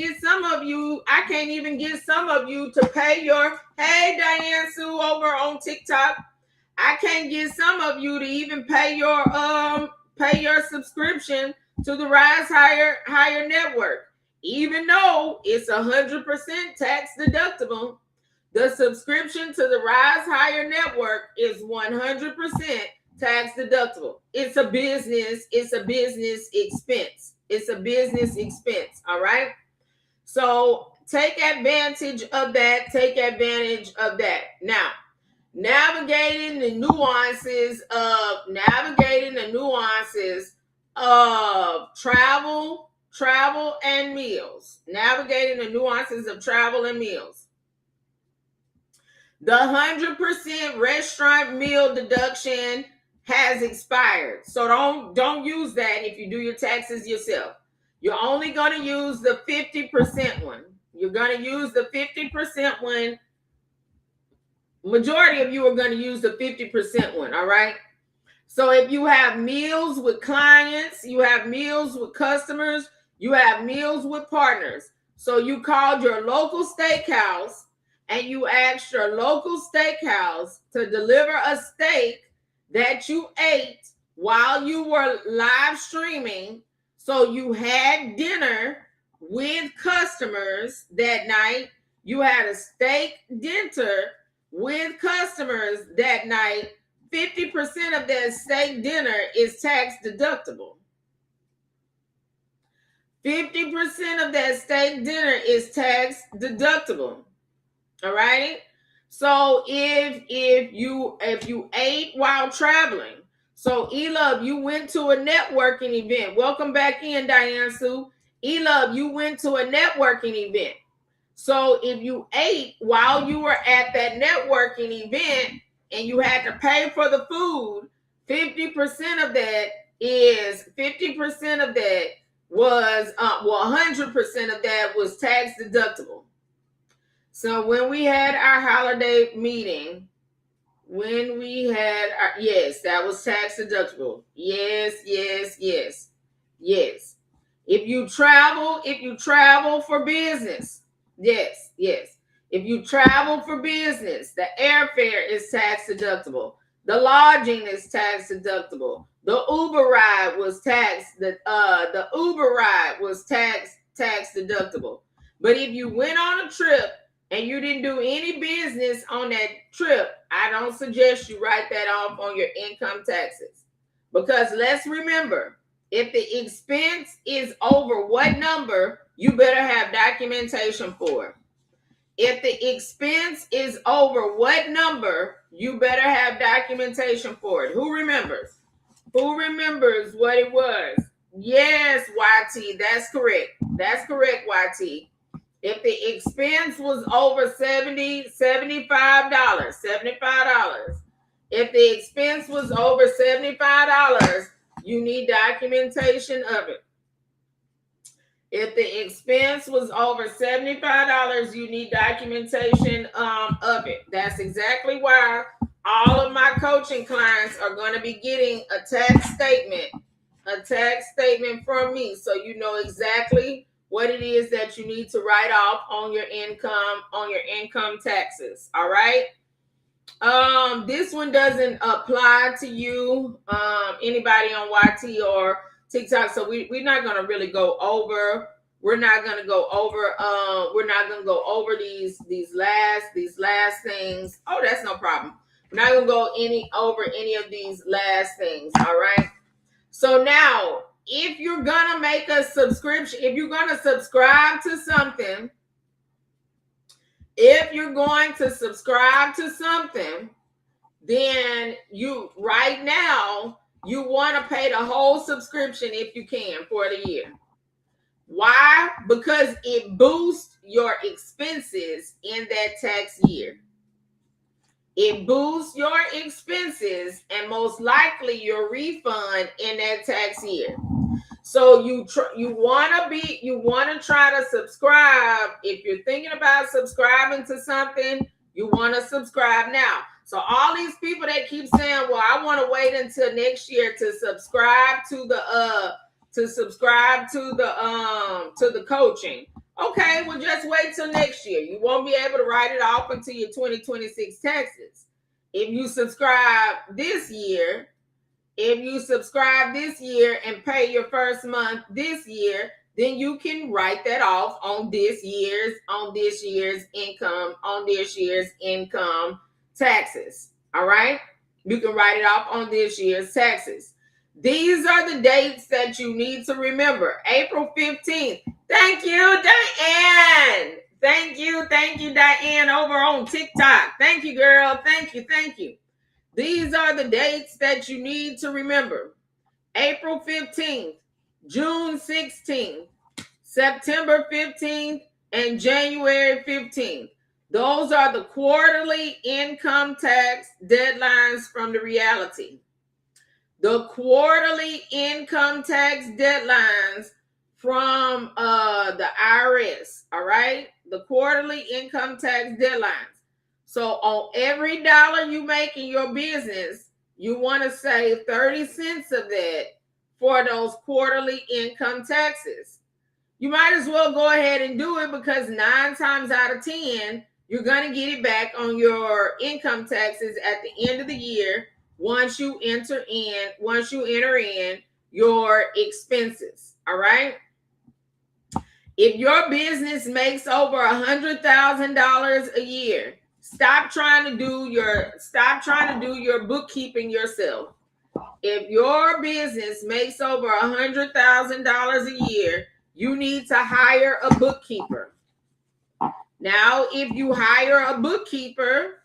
get some of you to pay your, hey Diane Sue over on TikTok. I can't get some of you to even pay your subscription to the Rise Higher Network. Even though it's 100% tax deductible, the subscription to the Rise Higher Network is 100% Tax deductible. It's a business expense. It's a business expense. All right. So take advantage of that. Take advantage of that. Now, navigating the nuances of travel and meals. Navigating the nuances of travel and meals. The 100% restaurant meal deduction has expired. So don't use that if you do your taxes yourself. You're only going to use the 50% one. You're going to use the 50% one. Majority of you are going to use the 50% one, all right? So if you have meals with clients, you have meals with customers, you have meals with partners. So you called your local steakhouse and you asked your local steakhouse to deliver a steak that you ate while you were live streaming. So you had dinner with customers that night. You had a steak dinner with customers that night. 50% of that steak dinner is tax deductible. 50% of that steak dinner is tax deductible. All right. So if you ate while traveling, so Elove, you went to a networking event. Welcome back in, Diane Sue. Elove, you went to a networking event. So if you ate while you were at that networking event and you had to pay for the food, 50% of that was 100% of that was tax deductible. So when we had our holiday meeting, yes, that was tax deductible. Yes. If you travel for business, yes. If you travel for business, the airfare is tax deductible. The lodging is tax deductible. The Uber ride was tax deductible. But if you went on a trip and you didn't do any business on that trip, I don't suggest you write that off on your income taxes. Because let's remember, if the expense is over what number, you better have documentation for it. If the expense is over what number, you better have documentation for it. Who remembers? Who remembers what it was? Yes, YT, that's correct. That's correct, YT. If the expense was over $75, if the expense was over $75, you need documentation of it. If the expense was over $75, you need documentation of it. That's exactly why all of my coaching clients are going to be getting a tax statement from me, so you know exactly what it is that you need to write off on your income taxes. All right. This one doesn't apply to you, anybody on YT or TikTok. So we're not going to really go over. We're not going to go over these last things. Oh, that's no problem. We're not going to go over any of these last things. All right. So now, if you're going to make a subscription, if you're going to subscribe to something, then you right now, you want to pay the whole subscription if you can for the year. Why? Because it boosts your expenses in that tax year. It boosts your expenses and most likely your refund in that tax year. So you want to try to subscribe. If you're thinking about subscribing to something, you want to subscribe now. So all these people that keep saying, "Well, I want to wait until next year to subscribe to the coaching." Okay, well, just wait till next year. You won't be able to write it off until your 2026 taxes. If you subscribe this year and pay your first month this year, then you can write that off on this year's income taxes. All right. You can write it off on this year's taxes. These are the dates that you need to remember. April 15th. Thank you, Diane. Thank you, Diane, over on TikTok. Thank you, girl. Thank you. These are the dates that you need to remember. April 15th, June 16th, September 15th, and January 15th. Those are the quarterly income tax deadlines from the reality. The quarterly income tax deadlines from the IRS, all right? The quarterly income tax deadlines. So on every dollar you make in your business, you want to save 30 cents of that for those quarterly income taxes. You might as well go ahead and do it because 9 times out of 10, you're going to get it back on your income taxes at the end of the year once you enter in your expenses. All right. If your business makes over $100,000 a year, stop trying to do your bookkeeping yourself. If your business makes over $100,000 a year, you need to hire a bookkeeper. Now, if you hire a bookkeeper,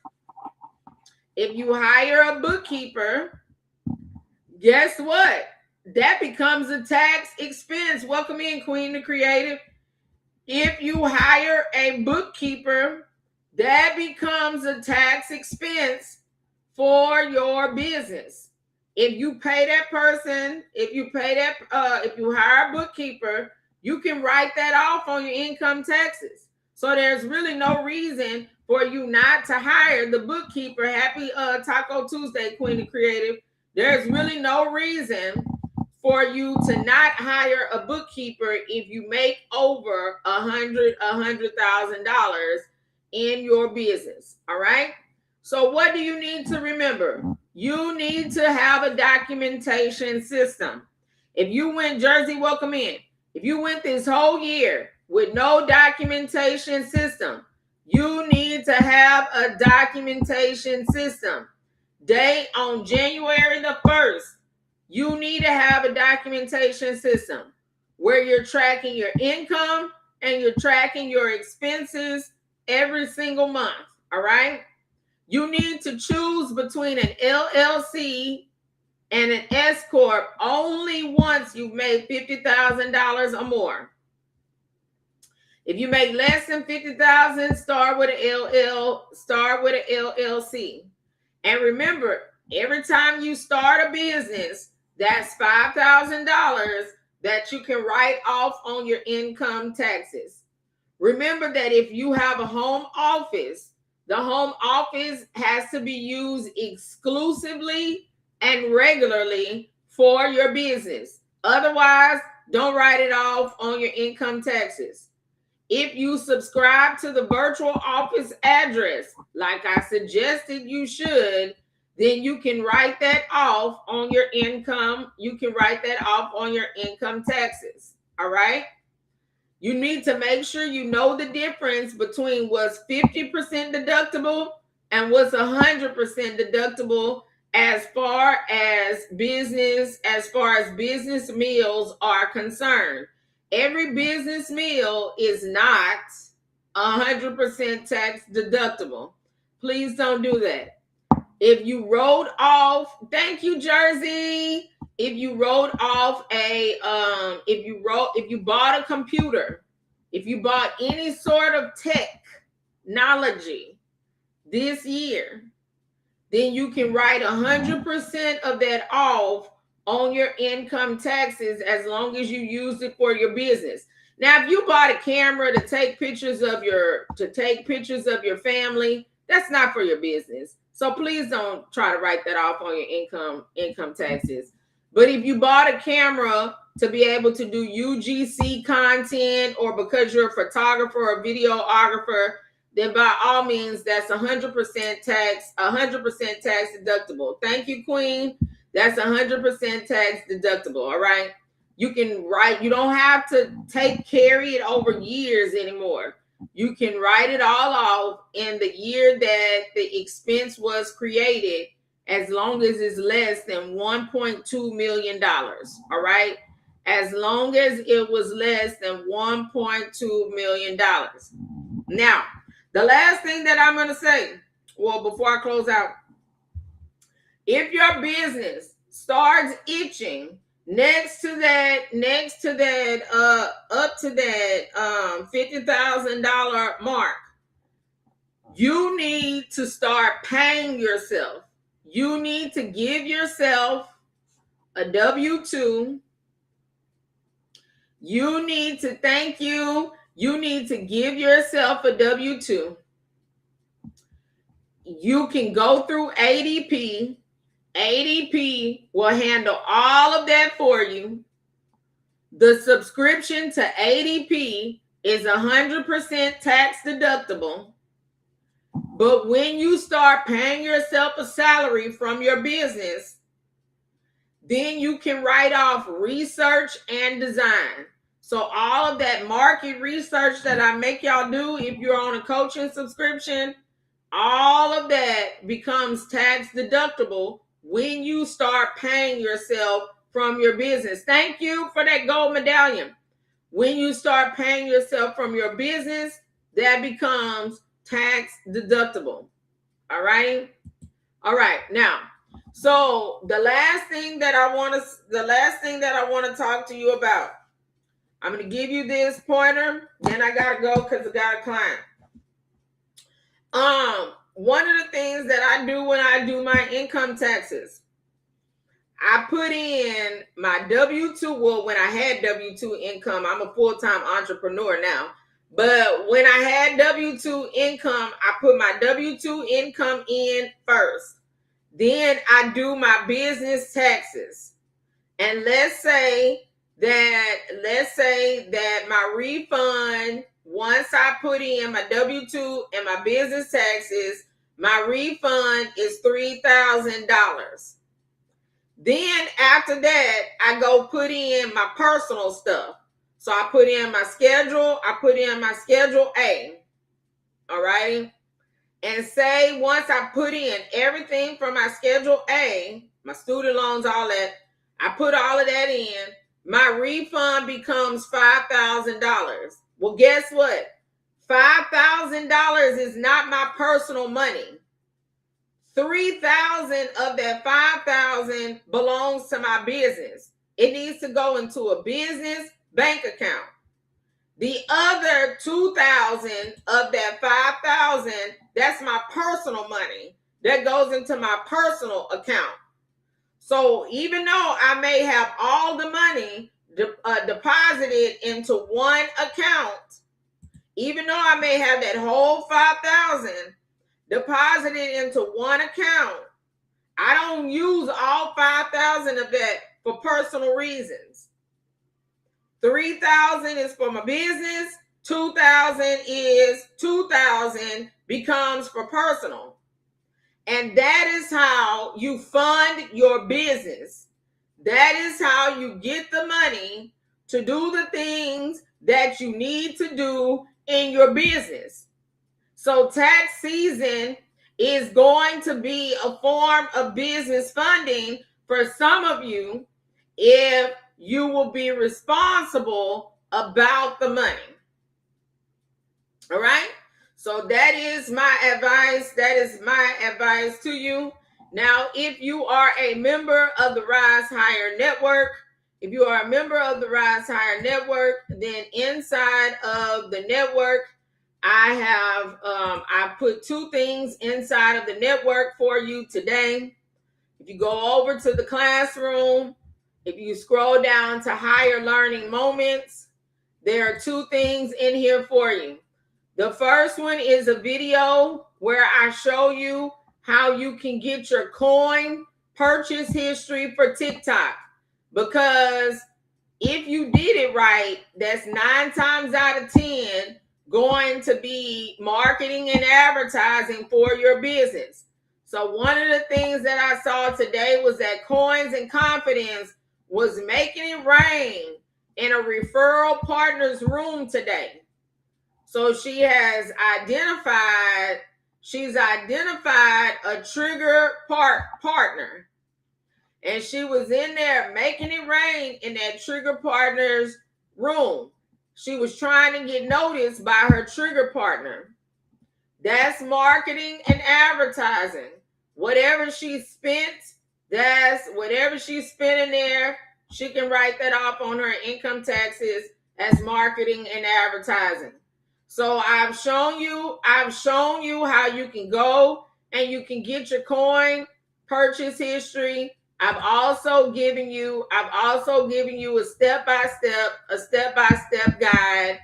guess what? That becomes a tax expense. Welcome in, Queen the Creative. If you hire a bookkeeper, that becomes a tax expense for your business. If you pay that person, if you hire a bookkeeper, you can write that off on your income taxes. So there's really no reason for you not to hire the bookkeeper. Happy Taco Tuesday, Queen of Creative. There's really no reason for you to not hire a bookkeeper if you make over $100,000 in your business. All right. So what do you need to remember? You need to have a documentation system. If you went, Jersey, welcome in. If you went this whole year with no documentation system, you need to have a documentation system. Date on January the 1st, you need to have a documentation system where you're tracking your income and you're tracking your expenses every single month. All right. You need to choose between an LLC and an S Corp only once you've made $50,000 or more. If you make less than $50,000, start with an LLC. And remember, every time you start a business, that's $5,000 that you can write off on your income taxes. Remember that if you have a home office, the home office has to be used exclusively and regularly for your business. Otherwise, don't write it off on your income taxes. If you subscribe to the virtual office address, like I suggested you should, then you can write that off on your income. You can write that off on your income taxes. All right. You need to make sure you know the difference between what's 50% deductible and what's 100% deductible as far as business meals are concerned. Every business meal is not 100% tax deductible. Please don't do that. If you wrote off, thank you, Jersey. If you wrote off if you bought a computer, if you bought any sort of technology this year, then you can write 100% of that off on your income taxes as long as you used it for your business. Now, if you bought a camera to take pictures of your family, that's not for your business. So please don't try to write that off on your income taxes. But if you bought a camera to be able to do UGC content, or because you're a photographer or videographer, then by all means, that's 100% tax deductible. Thank you, Queen. That's 100% tax deductible. All right. You can write, you don't have to carry it over years anymore. You can write it all off in the year that the expense was created. as long as it's less than $1.2 million. All right. As long as it was less than $1.2 million. Now, the last thing that I'm going to say, well, before I close out, if your business starts itching next to that, up to that $50,000 mark, you need to start paying yourself. You need to give yourself a W-2. You need to You need to give yourself a W-2. You can go through ADP. ADP will handle all of that for you. The subscription to ADP is 100% tax deductible. But when you start paying yourself a salary from your business, then you can write off research and design. So all of that market research that I make y'all do if you're on a coaching subscription, all of that becomes tax deductible when you start paying yourself from your business. Thank you for that gold medallion. When you start paying yourself from your business, that becomes tax deductible. All right. All right. Now, so the last thing that I want to talk to you about, I'm going to give you this pointer. Then I got to go because I got a client. One of the things that I do when I do my income taxes, I put in my W-2. Well, when I had W-2 income, I'm a full-time entrepreneur now. But when I had W-2 income, I put my W-2 income in first. Then I do my business taxes. And let's say that my refund, once I put in my W-2 and my business taxes, my refund is $3,000. Then after that, I go put in my personal stuff. So I put in my schedule. I put in my Schedule A. All right. And say once I put in everything from my Schedule A, my student loans, all that, I put all of that in, my refund becomes $5,000. Well, guess what? $5,000 is not my personal money. $3,000 of that $5,000 belongs to my business. It needs to go into a business bank account. The other $2,000 of that $5,000, that's my personal money. That goes into my personal account. So even though I may have all the money deposited into one account, even though I may have that whole $5,000 deposited into one account, I don't use all $5,000 of that for personal reasons. $3,000 is for my business. $2,000 becomes for personal. And that is how you fund your business. That is how you get the money to do the things that you need to do in your business. So tax season is going to be a form of business funding for some of you if you will be responsible about the money. All right? So that is my advice. That is my advice to you. Now, if you are a member of the Rise Higher Network, then inside of the network, I put two things inside of the network for you today. If you go over to the classroom, if you scroll down to higher learning moments, there are two things in here for you. The first one is a video where I show you how you can get your coin purchase history for TikTok. Because if you did it right, that's 9 times out of 10 going to be marketing and advertising for your business. So one of the things that I saw today was that Coins and Confidence was making it rain in a referral partner's room today. So she has identified she's identified a trigger partner. And she was in there making it rain in that trigger partner's room. She was trying to get noticed by her trigger partner. That's marketing and advertising. Whatever she spent, that's whatever she's spending there, she can write that off on her income taxes as marketing and advertising. So I've shown you how you can go and you can get your coin purchase history. I've also given you a step-by-step guide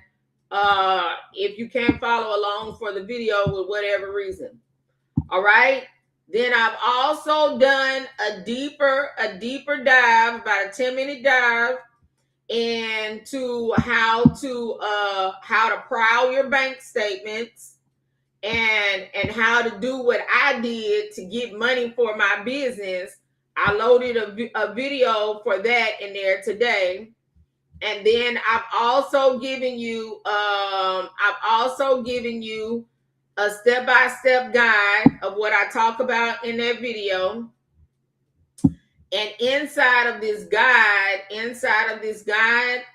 if you can't follow along for the video with whatever reason. All right. Then I've also done a deeper dive, about a 10-minute dive into how to prowl your bank statements and how to do what I did to get money for my business. I loaded a video for that in there today. And then I've also given you a step-by-step guide of what I talk about in that video. And inside of this guide,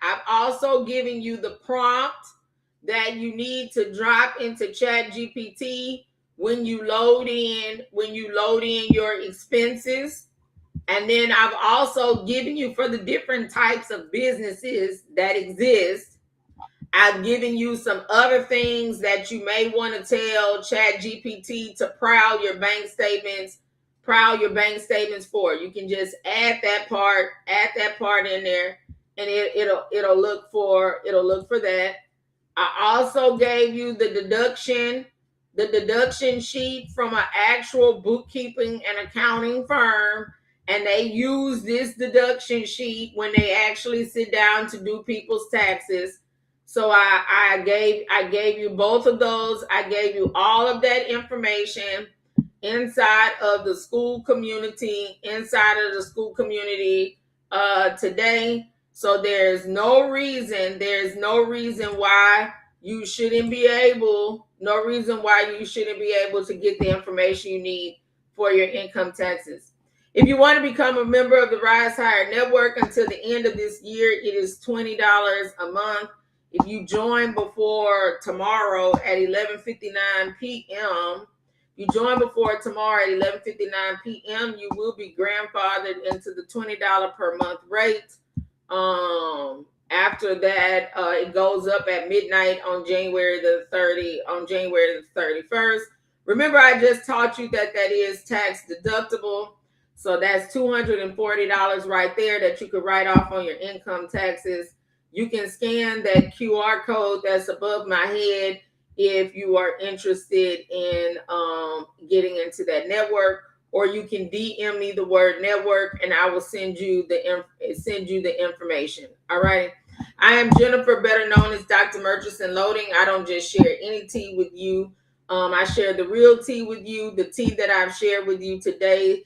I've also given you the prompt that you need to drop into ChatGPT when you load in your expenses. And then I've also given you, for the different types of businesses that exist, I've given you some other things that you may want to tell ChatGPT to prowl your bank statements for. You can just add that part in there, and it'll look for that. I also gave you the deduction sheet from an actual bookkeeping and accounting firm, and they use this deduction sheet when they actually sit down to do people's taxes. So I gave you both of those. I gave you all of that information inside of the school community today. So there's no reason why you shouldn't be able to get the information you need for your income taxes. If you want to become a member of the Rise Higher Network until the end of this year, it is $20 a month. If you join before tomorrow at 11:59 p.m., you will be grandfathered into the $20 per month rate. After that, it goes up at midnight on January the 31st. Remember, I just taught you that is tax deductible. So that's $240 right there that you could write off on your income taxes. You can scan that QR code that's above my head if you are interested in getting into that network, or you can DM me the word network and I will send you the information. All right. I am Jennifer, better known as Dr. Murchison Loading. I don't just share any tea with you. I share the real tea with you. The tea that I've shared with you today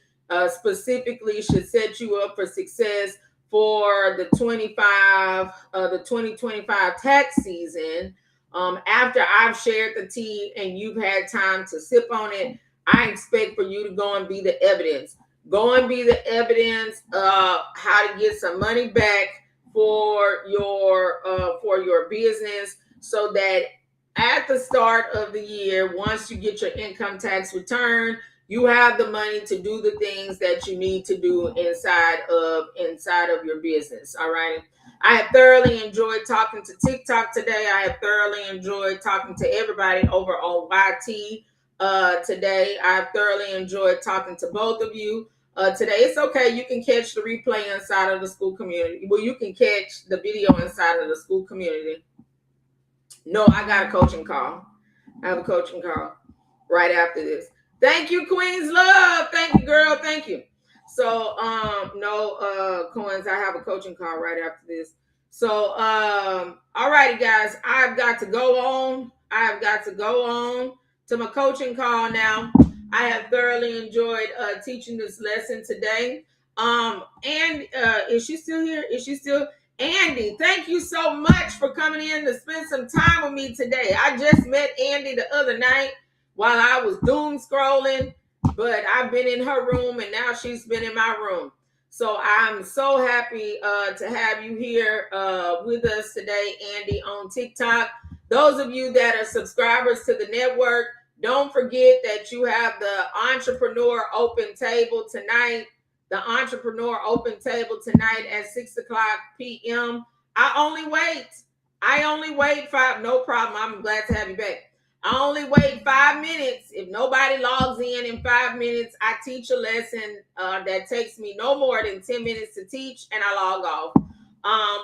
specifically should set you up for success for the 2025 tax season. After I've shared the tea and you've had time to sip on it, I expect for you to go and be the evidence. Go and be the evidence of how to get some money back for your business, so that at the start of the year, once you get your income tax return, you have the money to do the things that you need to do inside of your business. All right. I have thoroughly enjoyed talking to TikTok today. I have thoroughly enjoyed talking to everybody over on YT today. I have thoroughly enjoyed talking to both of you today. It's okay. You can catch the replay inside of the school community. Well, you can catch the video inside of the school community. No, I got a coaching call. I have a coaching call right after this. Thank you, Queen's Love. Thank you, girl. Thank you. So, no coins. I have a coaching call right after this. So, all righty, guys. I've got to go on to my coaching call now. I have thoroughly enjoyed teaching this lesson today. And is she still here? Andy, thank you so much for coming in to spend some time with me today. I just met Andy the other night. while I was doom scrolling, but I've been in her room and now she's been in my room. So I'm so happy to have you here with us today, Andy, on TikTok. Those of you that are subscribers to the network, don't forget that you have the Entrepreneur Open Table tonight. The Entrepreneur Open Table tonight at 6 o'clock p.m. I only wait 5. No problem. I'm glad to have you back. I only wait 5 minutes. If nobody logs in 5 minutes, I teach a lesson that takes me no more than 10 minutes to teach, and I log off.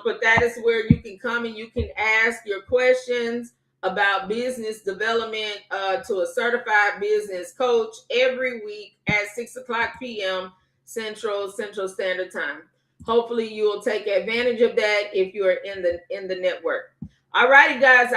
But that is where you can come and you can ask your questions about business development to a certified business coach every week at 6 o'clock p.m. Central Standard Time. Hopefully, you will take advantage of that if you are in the network. All righty, guys.